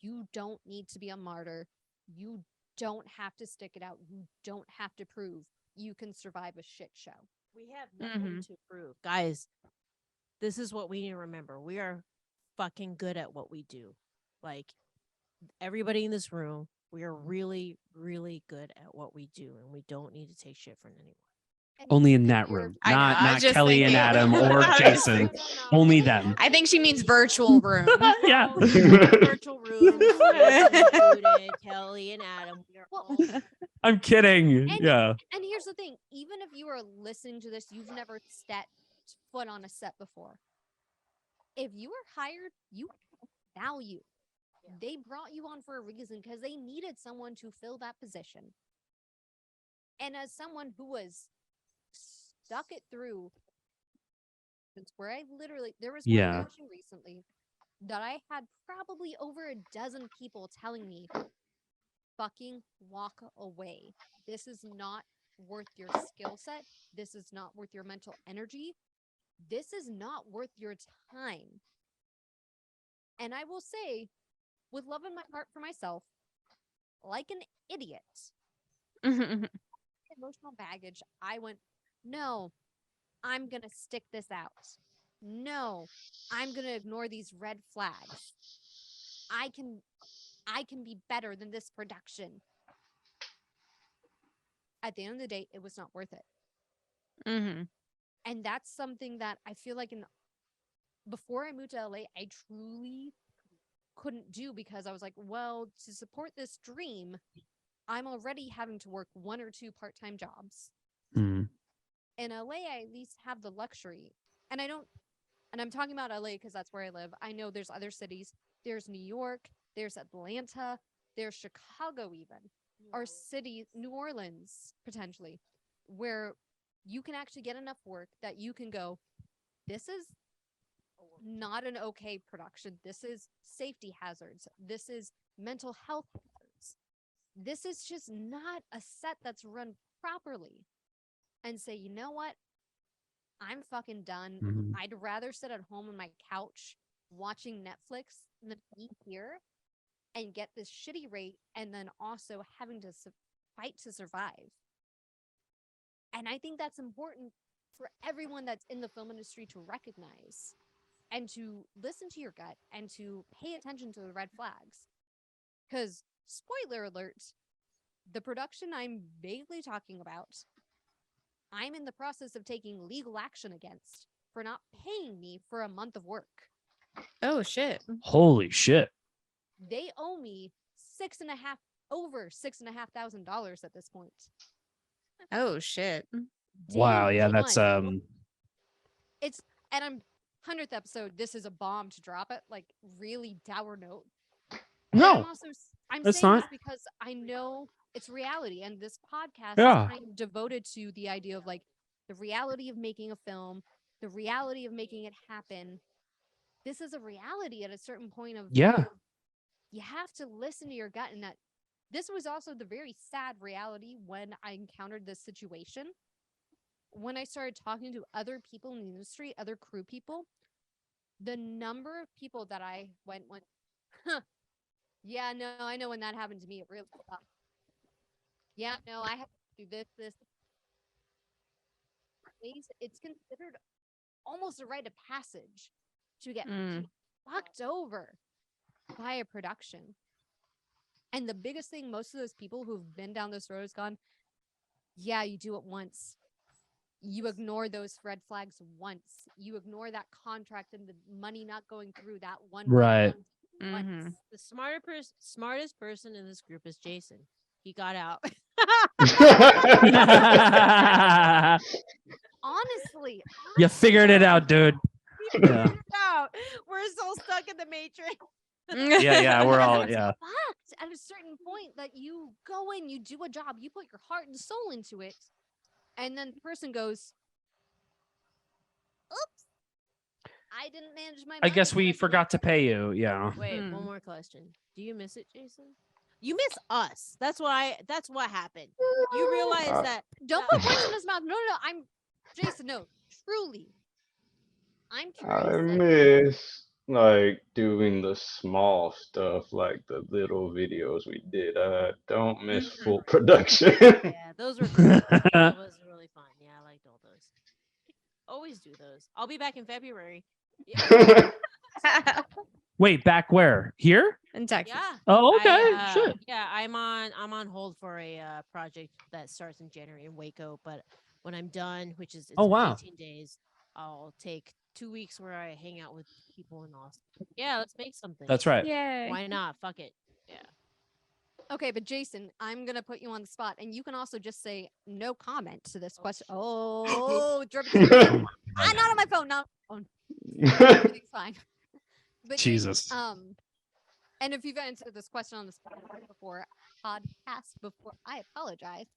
you don't need to be a martyr. You don't have to stick it out. You don't have to prove you can survive a shit show. We have nothing to prove. Guys, this is what we need to remember. We are fucking good at what we do. Like, everybody in this room, we are really, really good at what we do, and we don't need to take shit from anyone. Only in that room, I know, I was not just Kelly and thinking. Adam or Jason. Only them. I think she means virtual room. Yeah. Virtual room, included, Kelly and Adam. We are all I'm kidding. Yeah. And here's the thing, even if you are listening to this, you've never stepped foot on a set before. If you were hired, you have value. They brought you on for a reason because they needed someone to fill that position. And as someone who was stuck it through, since where I literally, there was one production recently that I had probably over a dozen people telling me, fucking walk away. This is not worth your skill set. This is not worth your mental energy. This is not worth your time. And I will say, with love in my heart for myself, like an idiot, emotional baggage, I went, no, I'm going to stick this out. No, I'm going to ignore these red flags. I can be better than this production. At the end of the day, it was not worth it. And that's something that I feel like before I moved to LA, I truly couldn't do, because I was like, well, to support this dream, I'm already having to work 1 or 2 part-time jobs. In LA, I at least have the luxury. And I'm talking about LA because that's where I live. I know there's other cities. There's New York, there's Atlanta, there's Chicago even, or New Orleans, potentially, where you can actually get enough work that you can go, this is not an okay production. This is safety hazards. This is mental health hazards. This is just not a set that's run properly. And say, you know what? I'm fucking done. I'd rather sit at home on my couch watching Netflix than be here and get this shitty rate and then also having to fight to survive. And I think that's important for everyone that's in the film industry to recognize and to listen to your gut and to pay attention to the red flags. Because, spoiler alert, the production I'm vaguely talking about, I'm in the process of taking legal action against for not paying me for a month of work. Oh, shit. Holy shit. They owe me over $6,500 at this point. Oh, shit. Wow. Yeah, that's It's, and I'm 100th episode. This is a bomb to drop it, like really dour note. no. I'm That's saying not. this because I know it's reality, and this podcast Yeah. is kind of devoted to the idea of like the reality of making a film, the reality of making it happen. This is a reality at a certain point of Yeah. you have to listen to your gut, and that this was also the very sad reality when I encountered this situation. When I started talking to other people in the industry, other crew people, the number of people that I went, huh, yeah, no, I know when that happened to me, it really sucked. Yeah, no, I have to do this. It's considered almost a rite of passage to get fucked over by a production. And the biggest thing, most of those people who've been down this road has gone, yeah, you do it once. You ignore those red flags once. You ignore that contract and the money not going through that one. Right. Once. The smartest person in this group is Jason. He got out. Honestly, You figured it out, dude. Yeah. out. We're so stuck in the matrix. Yeah, we're all It's yeah. fucked at a certain point that you go in, you do a job, you put your heart and soul into it, and then the person goes, oops, I didn't manage my I guess money we correctly." forgot to pay you. Yeah. Wait, one more question. Do you miss it, Jason? You miss us. That's what happened. You realize that Don't put words in his mouth. No, I'm Jason. No, truly, I'm I curious. miss like doing the small stuff, like the little videos we did. I don't miss full production. yeah, those were cool. That was really fun. Yeah, I liked all those. Always do those. I'll be back in February. Yeah. Wait, back where? Here? In Texas. Yeah. Oh, okay. Shit. Yeah, I'm on hold for a project that starts in January in Waco, but when I'm done, which is Oh, wow. 18 days, I'll take 2 weeks where I hang out with people in Austin. Yeah, let's make something. That's right. Yay. Why not? Fuck it. Yeah. Okay, but Jason, I'm gonna put you on the spot, and you can also just say no comment to this question. Oh, I'm not on my phone. Not on. Everything's fine. But Jesus. Jason, and if you've answered this question on the podcast before, I apologize.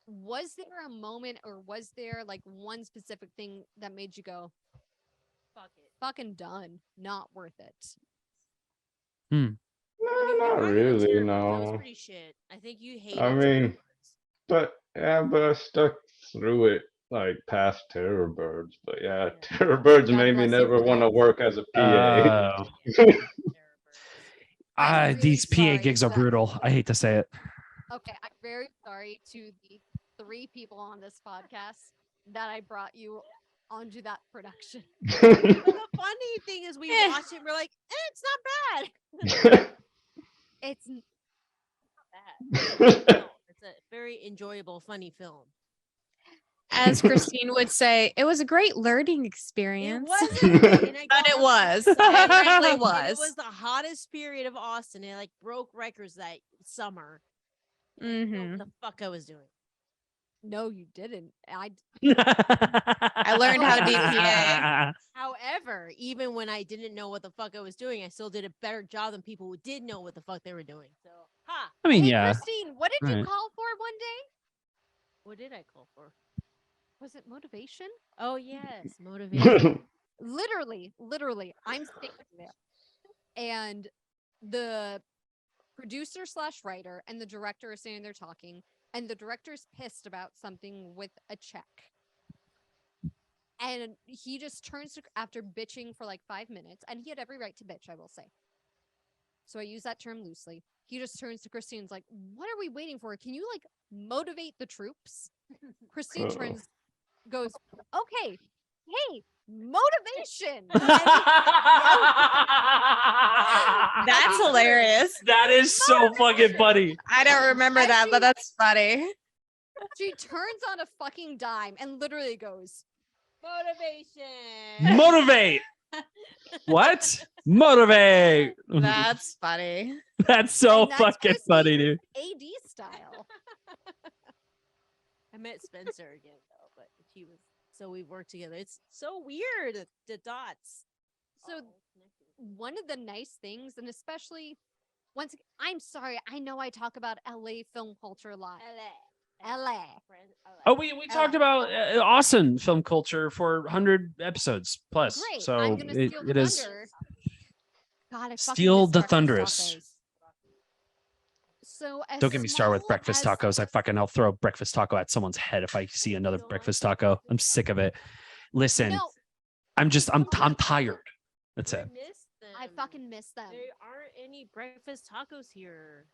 Was there a moment, or was there like one specific thing that made you go, "Fuck it, fucking done, not worth it"? Not really, That was no. pretty shit. I think you hated I mean, but I stuck through it like past Terror Birds. But yeah, Terror Birds God made me bless you never for want to that. work as a PA. I'm really These PA sorry gigs are that- brutal. I hate to say it. Okay, I'm very sorry to the 3 people on this podcast that I brought you onto that production. But the funny thing is, we watched it. We're like, it's not bad. It's n- It's a very enjoyable, funny film. As Christine would say, it was a great learning It experience. wasn't, But it was. It frankly It was. was the hottest period of Austin. It like broke records that summer. I didn't know what the fuck I was doing. no, you didn't. I learned how to be PA. However, even when I didn't know what the fuck I was doing, I still did a better job than people who did know what the fuck they were doing. So, I mean, Hey, yeah. Christine, what did you Right. call for one day? what did I call for? Was it motivation? Oh yes, motivation. Literally, I'm standing there, and the producer / writer and the director are standing there talking, and the director's pissed about something with a check. And he just turns to, after bitching for like 5 minutes, and he had every right to bitch, I will say. So I use that term loosely. He just turns to Christine and is like, what are we waiting for? Can you like motivate the troops? Christine goes, okay, hey, motivation. That's hilarious. That is so fucking funny. I don't remember And that, but that's funny. She turns on a fucking dime and literally goes, motivation. Motivate. What? Motivate. That's funny. That's so And that's fucking funny, Christine. dude. AD style. I met Spencer again though, but he was so we've worked together. It's so weird. The dots. So one of the nice things, and especially once I'm sorry, I know I talk about LA film culture a lot. LA. Oh, we talked about Austin film culture for 100 episodes plus. Great. So I'm gonna steal it the is thunder. God, I fucking Steal miss the Marcus Thunderous. Soccer. So as Don't get me started with small breakfast as- tacos. I'll throw a breakfast taco at someone's head if I see another breakfast taco. I'm sick of it. Listen, No, I'm tired. That's it. I fucking miss them. There aren't any breakfast tacos here.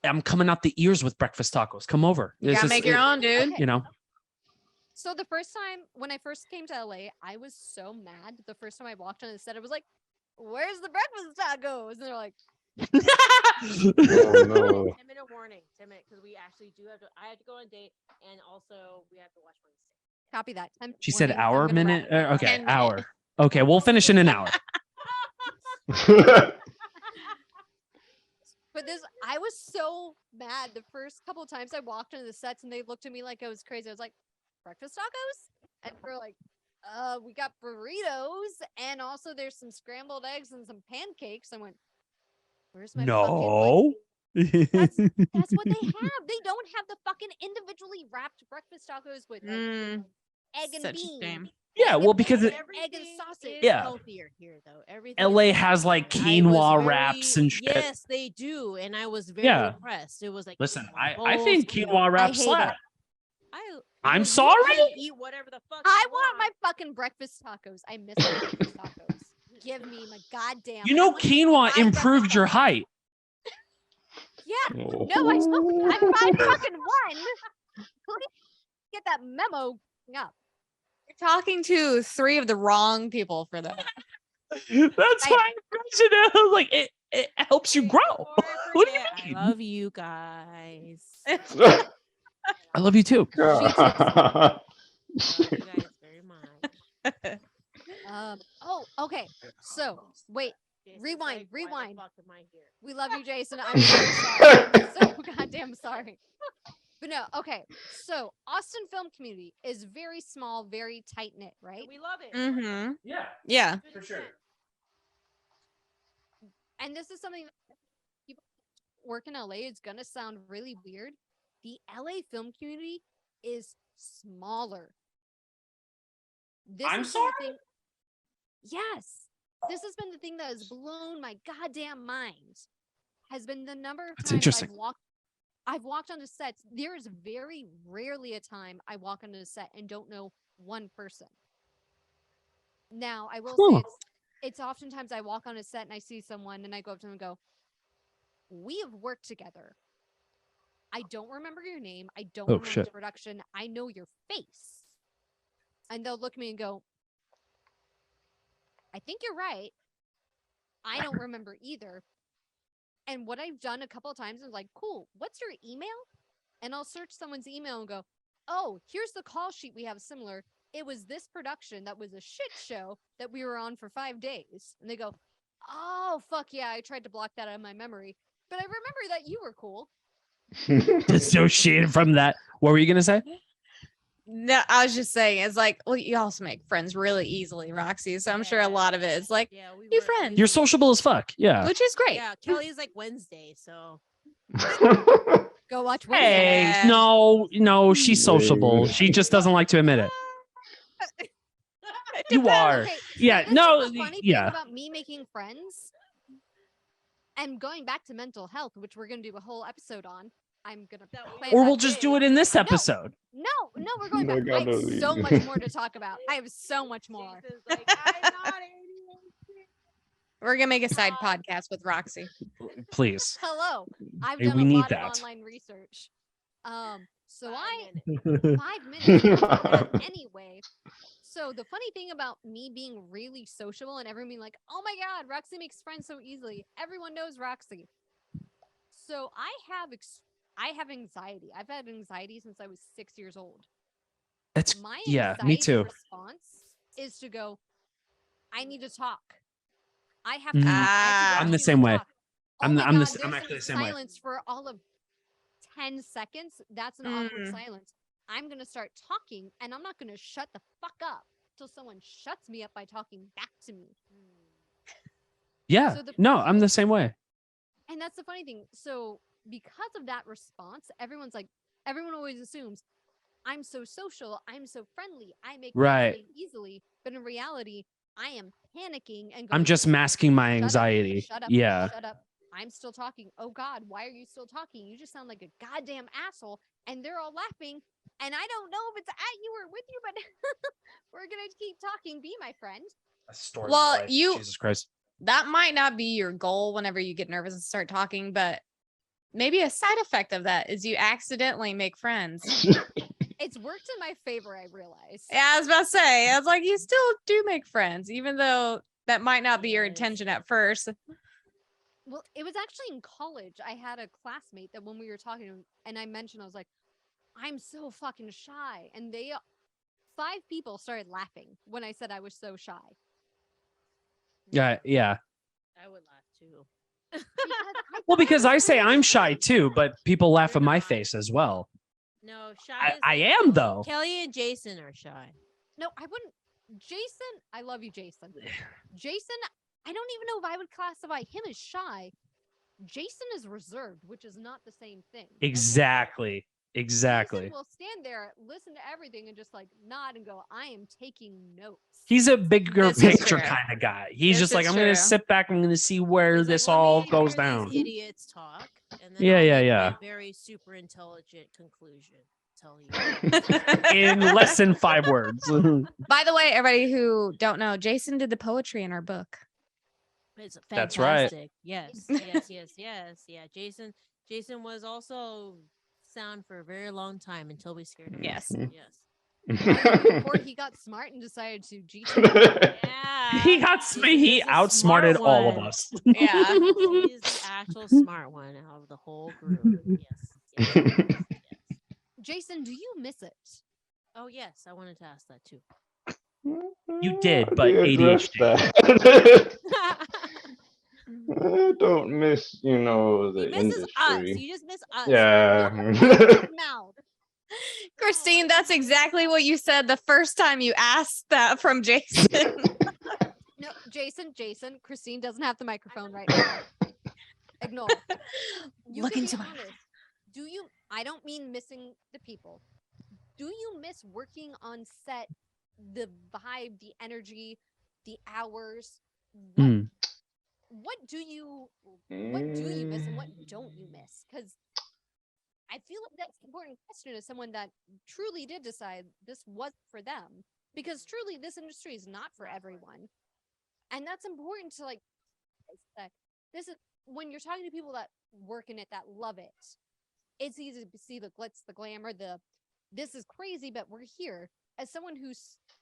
I'm coming out the ears with breakfast tacos. Come over. You gotta make your own, dude. Okay. You know. So the first time when I first came to LA, I was so mad. The first time I walked on the set, I was like, "Where's the breakfast tacos?" And they're like, Oh no. 10-minute warning, 10 minutes, because we actually do have to. I have to go on a date, and also we have to watch Wednesday. "Copy that." She said Warning, I'm hour, gonna minute. wrap it. Okay, 10 minute. hour. Okay, we'll finish in an hour. But I was so mad the first couple of times I walked into the sets, and they looked at me like I was crazy. I was like, "Breakfast tacos?" And we're like, we got burritos, and also there's some scrambled eggs and some pancakes." I went, "Where's my No. That's what they have. They don't have the fucking individually wrapped breakfast tacos with like, egg and Such a beans. shame. Yeah, well, because egg Everything and sausage. is Yeah. healthier here, though. Everything. LA is has like healthier. I was quinoa very- wraps and shit. Yes, they do, and I was very Yeah. impressed. It was like Listen, quinoa I think bowls, quinoa wraps hate slap. it. I'm you sorry? can Eat whatever the fuck. I you want my fucking breakfast tacos. I miss my breakfast tacos. Give me my goddamn. You know, I want quinoa five improved breakfast your tacos. height. Yeah. Oh. No, I'm 5'1". Please get that memo up. You're talking to 3 of the wrong people for that. That's why I mentioned it. I was like, it helps you grow. What do you I mean? love you guys. I love you too. God. I love you guys very much. Oh, okay. So wait, Jason's Rewind, like, why the rewind. fuck am I here? we love you, Jason. I'm so sorry. I'm so goddamn sorry. But no, okay. So Austin film community is very small, very tight knit, right? And we love it. Mm-hmm. Yeah, Yeah. for sure. And this is something that people work in LA is gonna sound really weird. The LA film community is smaller. This I'm has been the sorry? thing- Yes. This has been the thing that has blown my goddamn mind. Has been the number of That's times interesting. I've walked onto sets. There is very rarely a time I walk onto a set and don't know one person. Now, I will Cool. say it's oftentimes I walk on a set and I see someone and I go up to them and go, "We have worked together. I don't remember your name. I don't Oh, remember shit. the production. I know your face." And they'll look at me and go, "I think you're right. I don't remember either." And what I've done a couple of times is like, "Cool, what's your email?" And I'll search someone's email and go, "Oh, here's the call sheet we have similar. It was this production that was a shit show that we were on for 5 days." And they go, "Oh, fuck yeah, I tried to block that out of my memory. But I remember that you were cool." Dissociated from that. What were you gonna say? No, I was just saying, it's like, well, you also make friends really easily, Roxy. So I'm sure a lot of it is like, Yeah, we new were- friends. we You're were- sociable as fuck. Yeah. which is great. Yeah, Kelly's like Wednesday, so Go watch Hey, Wednesday. Yeah. no, she's sociable. Yeah. She just doesn't like to admit it. You are. Okay, so Yeah, this no, is the funny yeah. thing about me making friends and going back to mental health, which we're gonna do a whole episode on. I'm gonna plan Or that we'll just do it in this episode. No, we're going No, back. I have gotta so leave. much more to talk about. I have so much more. Jason's like, I'm not ADHD. We're gonna make a side podcast with Roxy. Please. Hello, I've Hey, done we a need lot that. of online research. So 5 5 minutes anyway. So the funny thing about me being really sociable and everyone being like, "Oh my god, Roxy makes friends so easily." Everyone knows Roxy. So I have anxiety. I've had anxiety since I was 6 years old. That's My yeah, anxiety me too. response is to go, "I need to talk. I have Mhm. to talk. I have to go I'm the to same way. talk." I'm Oh the- my I'm the God, s- I'm there's actually the some same way. silence for all of 10 seconds. That's an awkward silence. I'm gonna start talking, and I'm not gonna shut the fuck up till someone shuts me up by talking back to me. Yeah. So the- No, I'm the same way. And that's the funny thing. So because of that response, everyone always assumes I'm so social, I'm so friendly, I make friends Right. really easily. But in reality, I am panicking and going, I'm just masking my "Shut up, anxiety. Shut up. Yeah. Shut up. I'm still talking. Oh God, why are you still talking? You just sound like a goddamn asshole. And they're all laughing. And I don't know if it's at you or with you, but we're gonna keep talking. Be my friend. A story of Well, life. you- Jesus Christ. That might not be your goal whenever you get nervous and start talking, but maybe a side effect of that is you accidentally make friends. It's worked in my favor, I realize. Yeah, I was about to say, I was like, you still do make friends, even though that might not be your intention at first. Well, it was actually in college. I had a classmate that when we were talking, and I mentioned, I was like, I'm so fucking shy. And 5 people started laughing when I said I was so shy. Yeah. I would laugh too. Well, because I say I'm shy too, but people laugh You're in my not. face as well. No, shy. I am though. Kelly and Jason are shy. No, I wouldn't. Jason, I love you, Jason. Jason, I don't even know if I would classify him as shy. Jason is reserved, which is not the same thing. Exactly. Jason will stand there, listen to everything, and just like nod and go, I am taking notes. He's a bigger This is picture true. kind of guy. He's This just like, is I'm going to true. sit back. I'm going to see where He's like, this "Let me all hear goes these down. Idiots talk, and then Yeah, I'll yeah, make yeah. my very super intelligent conclusion. Tell you. In less than 5 words. By the way, everybody who don't know, Jason did the poetry in our book. It's That's right. fantastic. Yes, yes. Yeah, Jason was also sound for a very long time until we scared him. Yes. Yes. Before he got smart and decided to GT. Yeah. he He's a outsmarted smart all of one. us. Yeah. He's the actual smart one out of the whole group. Yes. Jason, do you miss it? Oh yes, I wanted to ask that too. You did, I but address ADHD. that. I don't miss, the He misses us. industry. You just miss us. Yeah. Mouth. Christine, that's exactly what you said the first time you asked that from Jason. No, Jason, Christine doesn't have the microphone right now. Ignore. You Look can into be my honest. Do you? I don't mean missing the people. Do you miss working on set? The vibe, the energy, the hours. What do you miss and what don't you miss? Because I feel like that's an important question to someone that truly did decide this was for them. Because truly, this industry is not for everyone, and that's important to like. This is when you're talking to people that work in it that love it. It's easy to see the glitz, the glamour, this is crazy, but we're here. As someone who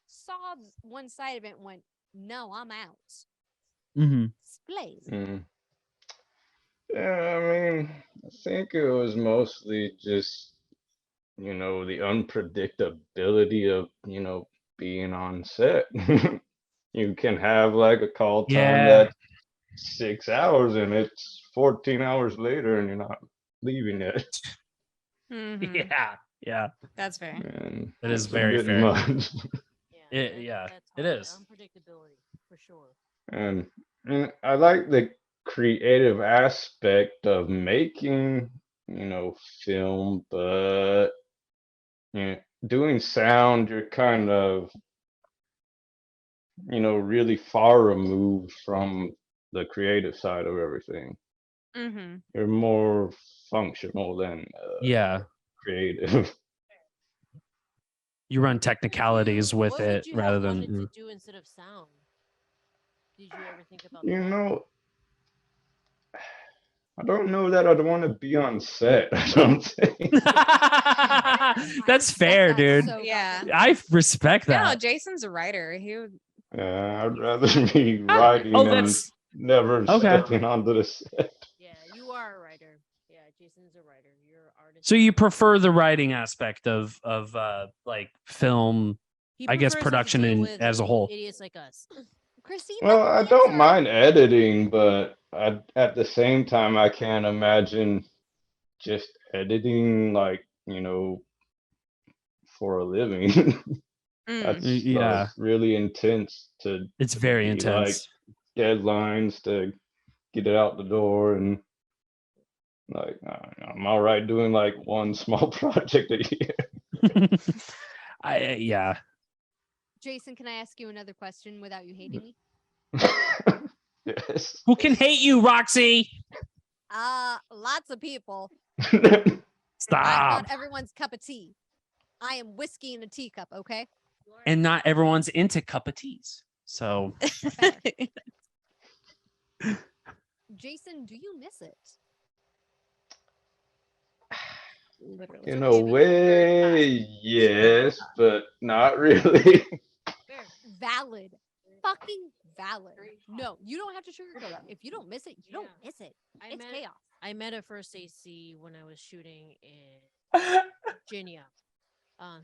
saw one side of it and went, no, I'm out. Splays. Yeah, I mean, I think it was mostly just, the unpredictability of, being on set. You can have like a call time that's 6 hours and it's 14 hours later and you're not leaving yet. Mhm. Yeah. That's fair. And It is it's a very bit fair. much. It is. Unpredictability for sure. And I like the creative aspect of making, film, but doing sound, you're kind of, really far removed from the creative side of everything. Mm-hmm. You're more functional than creative. You run technicalities with what it would you rather have than. wanted to do instead of sound? Did you ever think about that? I don't know that I'd want to be on set. I don't think. That's fair, dude. So Yeah. I respect No, that. Jason's a writer. He would. Yeah, I'd rather be writing and that's never stepping onto the set. Yeah, you are a writer. Yeah, Jason's a writer. You're an artist. So you prefer the writing aspect of like film, He I guess, prefers to production deal in with as a whole. idiots like us. Christine, Well, let I me don't answer. mind editing, but at the same time, I can't imagine just editing like, for a living. That's like really intense to It's very be intense. like deadlines to get it out the door, and like I'm all right doing like one small project a year. Jason, can I ask you another question without you hating me? Yes. Who can hate you, Roxy? Lots of people. Stop. I'm not everyone's cup of tea. I am whiskey in a teacup, okay? And not everyone's into cup of teas. So Jason, do you miss it? Literally. In a way, yes, but not really. Valid. Fucking valid. No, you don't have to sugarcoat it. If you don't miss it, you don't miss it. It's chaos. I met a first AC when I was shooting in Virginia.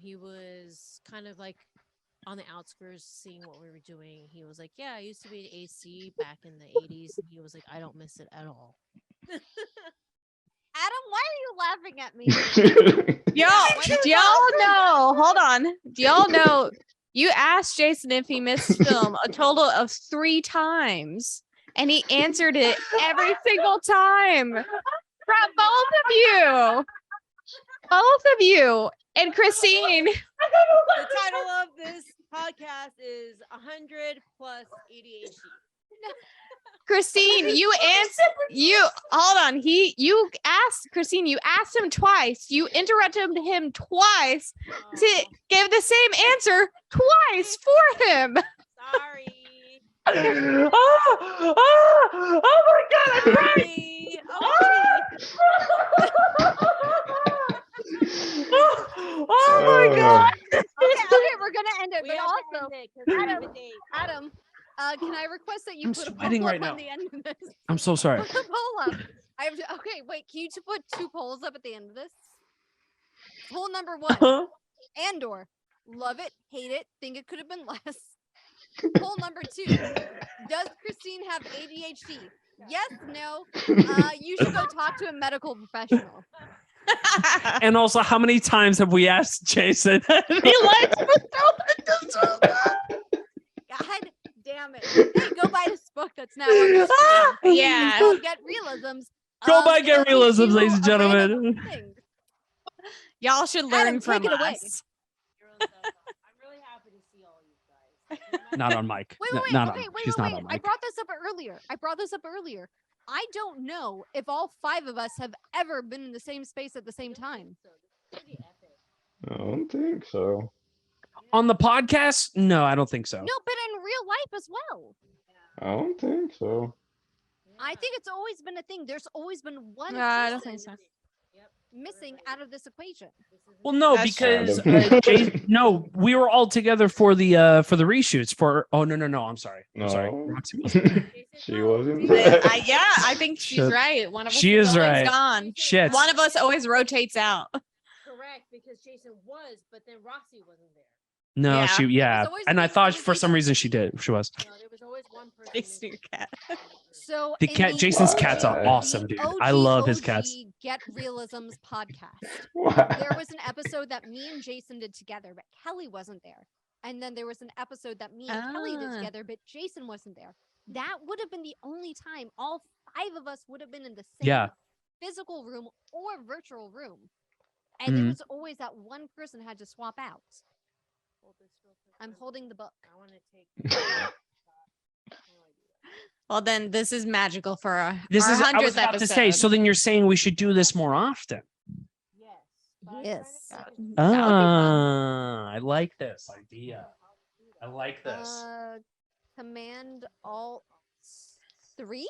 He was kind of like on the outskirts, seeing what we were doing. He was like, "Yeah, I used to be an AC back in the '80s." And he was like, "I don't miss it at all." Adam, why are you laughing at me? Do y'all know? Hold on. Do y'all know? You asked Jason if he missed film a total of 3 times, and he answered it every single time. From both of you. Both of you. And Christine. The title of this podcast is 100 plus ADHD. Christine, you asked him twice. You interrupted him twice to give the same answer twice for him. Sorry. Oh my God, I'm crying. Oh my God. Okay, we're gonna end it. We But have to also, end it 'cause we have a Adam, date. Can I request that you I'm put a sweating poll right up now. on the end of this? I'm so sorry. Put a poll up. Okay, wait. Can you put 2 polls up at the end of this? Poll number 1. Andor. Love it, hate it, think it could have been less. Poll number 2. Does Christine have ADHD? Yes, no. You should go talk to a medical professional. And also, how many times have we asked Jason? He likes God damn it. Hey, go buy this book that's now on the screen. Yeah. It's called Get Realisms. Go buy Get it'll teach Realisms, you ladies and a random gentlemen. thing. Y'all should learn Adam, from take it away. us. I'm really happy to see all you guys. Not on mic. Wait, No, wait, not on okay, mic. wait, She's wait, not wait. on I mic. brought this up earlier. I don't know if all 5 of us have ever been in the same space at the same time. I don't think so. On the podcast? No, I don't think so. No, but in real life as well. I don't think so. I think it's always been a thing. There's always been one I don't person think so. missing out of this equation. Well, no, That's because true. no, we were all together for the reshoots. No, I'm sorry. No. Roxy wasn't. She wasn't there. Yeah, I think she's Shit. right. One of us She is always right. gone. Shit. One of us always rotates out. Correct, because Jason was, but then Roxy wasn't there. No, Yeah. always and I like thought one for some person. reason she was. No, there was always one person. Next to your cat. So The in cat, Jason's cat's OG awesome, dude. I love his cats. Get Realisms podcast. Wow. There was an episode that me and Jason did together, but Kelly wasn't there. And then there was an episode that me and Kelly did together, but Jason wasn't there. That would have been the only time all 5 of us would have been in the same physical room or virtual room. And it was always that one person had to swap out. I'm holding the book. I want to take. Well, then this is magical for our This our is. I 100th was about to say. episode. So then you're saying we should do this more often? Yes. but I'm Yes. trying to think I like this idea. I like this. Command Alt 3.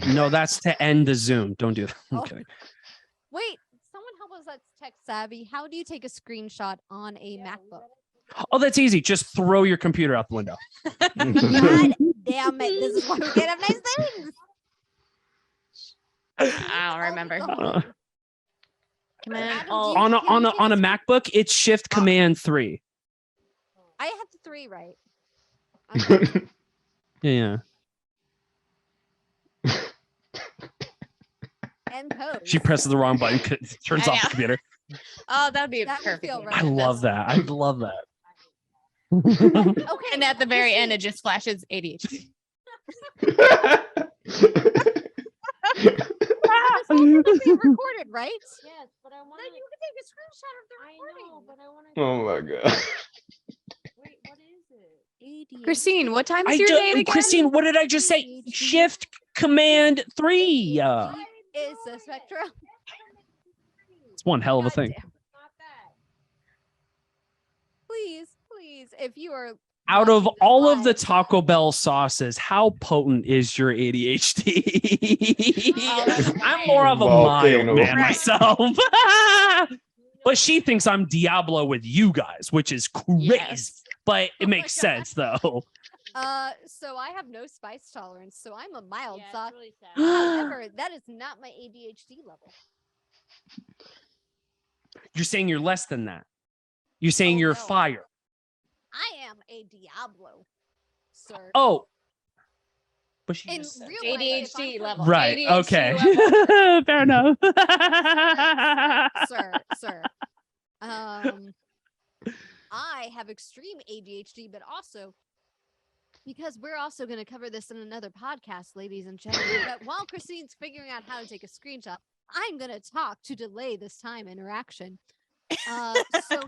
No, that's to end the Zoom. Don't do that. I'm Oh. kidding. Wait, someone help us that's tech savvy. How do you take a screenshot on a MacBook? Oh, that's easy. Just throw your computer out the window. God damn it. This is why we can't have nice things. I don't remember. Command Adam, Alt. do you- On a MacBook, it's Shift Command 3. I had the 3 right. Yeah. And pose. She presses the wrong button. Turns I off the know. computer. Oh, that'd be a That would perfect. feel one. right. I love that. I love that. Okay. And at the very end, it just flashes ADHD. This whole thing is being recorded, right? Yes, but I want Then to. you can take a screenshot of the I recording. know, but I want to. Oh my god. Wait, what is it? Christine, what time I is your date do, again? Christine, what did I just say? Shift Command 3. Is the spectrum. It's one hell of a thing. Goddamn. Please, if you are Out of watching this all of the live- Taco Bell sauces, how potent is your ADHD? I'm more of a mild Volcano. man Right. myself. But she thinks I'm Diablo with you guys, which is crazy. Yes. But it Oh my makes God. sense though. So I have no spice tolerance, so I'm a mild Yeah, sauce. it's really sad. However, that is not my ADHD level. You're saying you're less than that. You're saying Oh, you're no. fire. I am a Diablo, sir. Oh. But she In just said real life, if I'm ADHD put- level. right. ADHD Okay. level. Fair enough. sir. I have extreme ADHD, but also because we're also going to cover this in another podcast, ladies and gentlemen. But while Christine's figuring out how to take a screenshot, I'm going to talk to delay this time interaction. So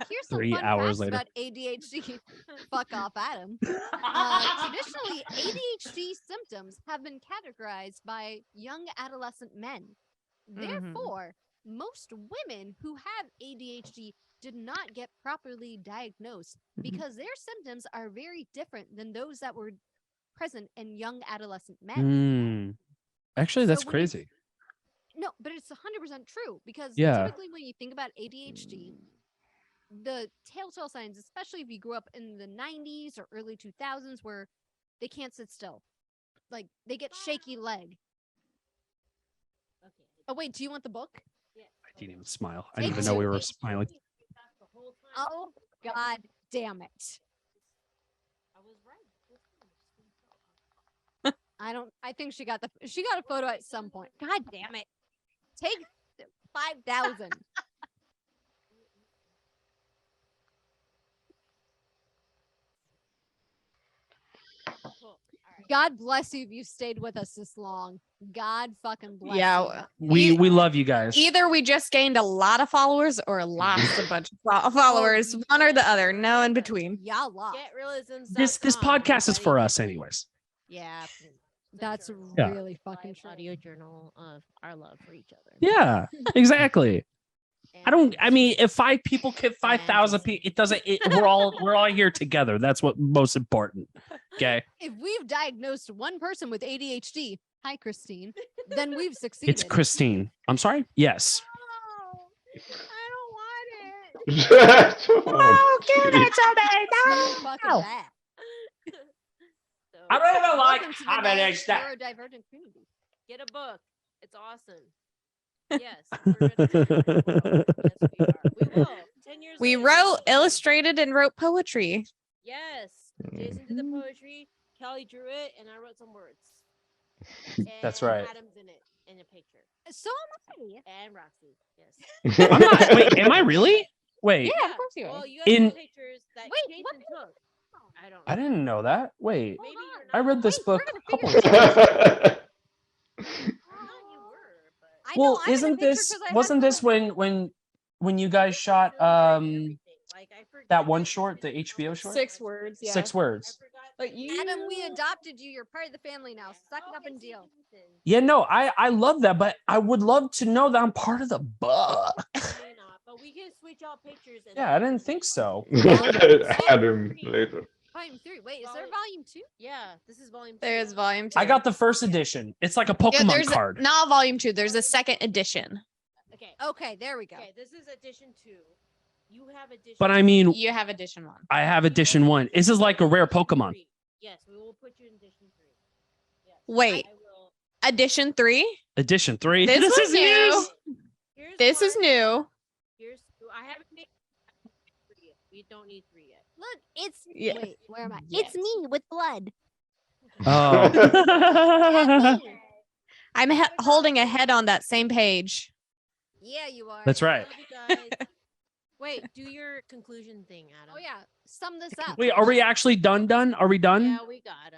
here's some 3 fun hours facts later. about ADHD. Fuck off, Adam. Traditionally, ADHD symptoms have been categorized by young adolescent men. Therefore, most women who have ADHD did not get properly diagnosed because their symptoms are very different than those that were present in young adolescent men. Actually, So that's when you- crazy. No, but it's 100% true because Yeah. typically when you think about ADHD, the telltale signs, especially if you grew up in the 90s or early 2000s where they can't sit still, like they get shaky leg. Okay. Oh, wait, do you want the book? Yeah. I didn't even smile. I Take didn't even know we two. were smiling. The whole time. Oh, God damn it. I was right. I think she got a photo at some point. God damn it. Take 5,000. Cool. God bless you if you stayed with us this long. God fucking bless Yeah. We love you guys. Either we just gained a lot of followers or lost a bunch of followers. One or the other. No in between. you. Y'all lost. Get realisms. This podcast is for us anyways. Yeah. That's Yeah. really fucking true. audio journal of our love for each other. Yeah, exactly. I mean, if 5 people get 5,000 And- people, it doesn't, we're all here together. That's what most important. Okay. If we've diagnosed one person with ADHD, hi Christine, then we've succeeded. It's Christine. I'm sorry. Yes. No, I don't want it. Oh, give it to me. So fucking No. bad. So, I don't even like Welcome to the having nice extra. neurodivergent community. get a book. It's awesome. Yes. We're gonna do it. Yes, we are. We will. 10 years We later, wrote, illustrated, and wrote poetry. Yes. Jason did the poetry. Kelly drew it, and I wrote some words. That's And right. Adam's in it in a picture. So am I. And Roxy. Yes. I'm not, wait, am I really? Wait, Yeah, of course you are. Well, you guys In- have pictures that Wait, Jason what took. I don't know. I didn't know that. Wait, Maybe you're not. I read this Wait, we're book gonna a couple figure of it times. I thought you were, but I know, Well, I'm in a isn't picture this 'cause I had wasn't this photos. when you guys shot everything. Like, I forget that one it. short, the HBO short? 6 words. Yeah. 6 words. I forgot. But you. Adam, we adopted you. You're part of the family now. Suck it up and deal. Yeah, no, I love that, but I would love to know that I'm part of the book. May not, but we can switch out pictures. And Yeah, I didn't think so. Adam later. Volume 3. Wait, is there volume 2? Yeah, this is volume. There's 2. volume 2. I got the first edition. It's like a Yeah, Pokemon there's card. not volume 2. There's a second edition. Okay. Okay, there we go. Okay, this is edition 2. You have edition. But I mean, You have edition 1. I have edition 1. This is like a rare Pokemon. 3. Yes, we will put you in edition 3. Yes. Wait. I will. Edition 3. Edition 3. This This was is new. news. Here's This is one. new. Here's I haven't made 3 yet. We don't need 3 yet. Look, it's Yeah. wait, where am I? Yes. It's me with blood. Oh. I'm holding a head on that same page. Yeah, you are. That's right. Love you guys. Wait, do your conclusion thing, Adam. Oh yeah, sum this up. Wait, are we actually done? Are we done? Yeah, we gotta.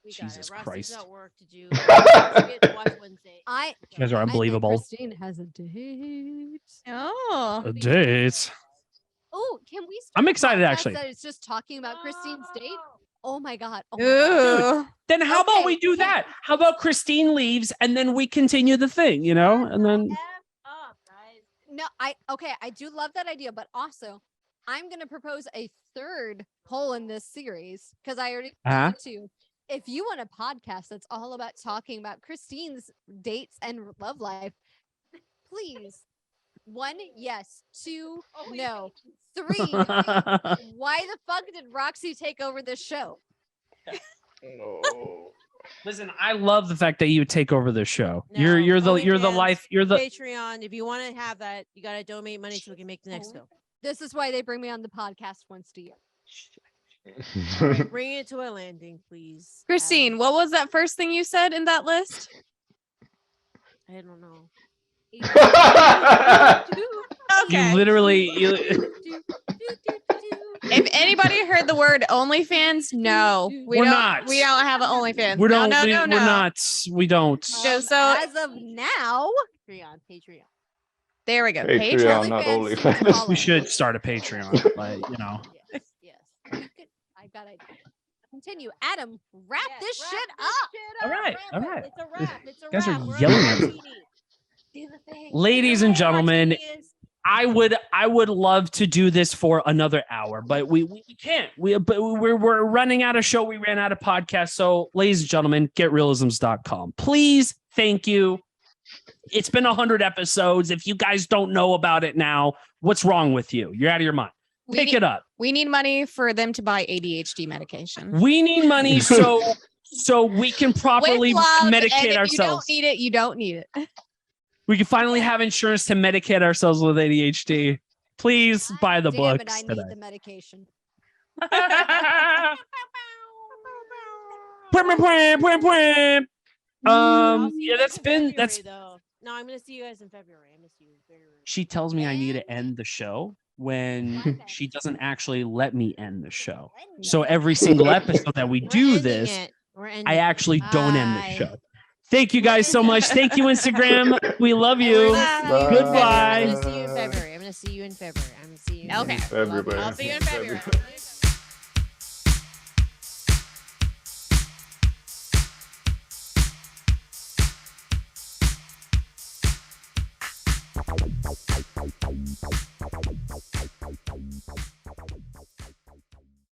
Jesus Rosty's Christ. got work to do. We get to watch Wednesday. I You guys are I think unbelievable. Christine has a date. Oh. Dates. Oh, can we? I'm start a excited, podcast actually. That it's just talking about Christine's date. Oh my god. Oh my god. Ooh. Then how about Okay, we do that? How about Christine leaves and then we continue the thing, you know? And then No, I do love that idea, but also I'm gonna propose a third poll in this series because I already did two. If you want a podcast that's all about talking about Christine's dates and love life, please. 1, yes. 2, no. 3, why the fuck did Roxy take over this show? No. listen, I love the fact that you take over the show. No, You're the OnlyFans, life. You're the Patreon. If you want to have that, you got to donate money so we can make the next film. This is why they bring me on the podcast once a year. All right, bring it to a landing, please. Christine, Adam. what was that first thing you said in that list? I don't know. Okay. you literally. If anybody heard the word OnlyFans, no, We're don't, not. We don't have an OnlyFans. We don't. No. We're not. We don't. So As of now, Patreon. there we go. Patreon, not OnlyFans OnlyFans. follow. We should start a Patreon, but you know. Yes. I got it. Continue. Adam, wrap this shit up. All right. All right. It's a wrap. It's a Guys are wrap. We're on yelling at me. martini. Do the thing. Ladies and gentlemen, Martini is- I would love to do this for another hour, but we can't. We're running out of show. We ran out of podcast. So, ladies and gentlemen, getrealisms.com. Please, thank you. It's been 100 episodes. If you guys don't know about it now, what's wrong with you? You're out of your mind. Pick it up. We need money for them to buy ADHD medication. We need money so we can properly With love, and medicate if ourselves. You don't need it. You don't need it. We can finally have insurance to medicate ourselves with ADHD. Please buy the Damn books it, I need today. the medication. I'll see you Yeah, guys that's in been February, that's. though. No, I'm gonna see you guys in February. I'm gonna see you in February. She tells me I need to end the show when she doesn't actually let me end the show. So every single episode that we We're do ending this, it. We're ending I it. actually don't end the Bye. show. Thank you guys so much. Thank you, Instagram. We love We're you. gonna see you in Goodbye. February. I'm gonna see you in February. I'm gonna see you in February. I'm gonna see you. In Okay. February. I'll see you in February. February.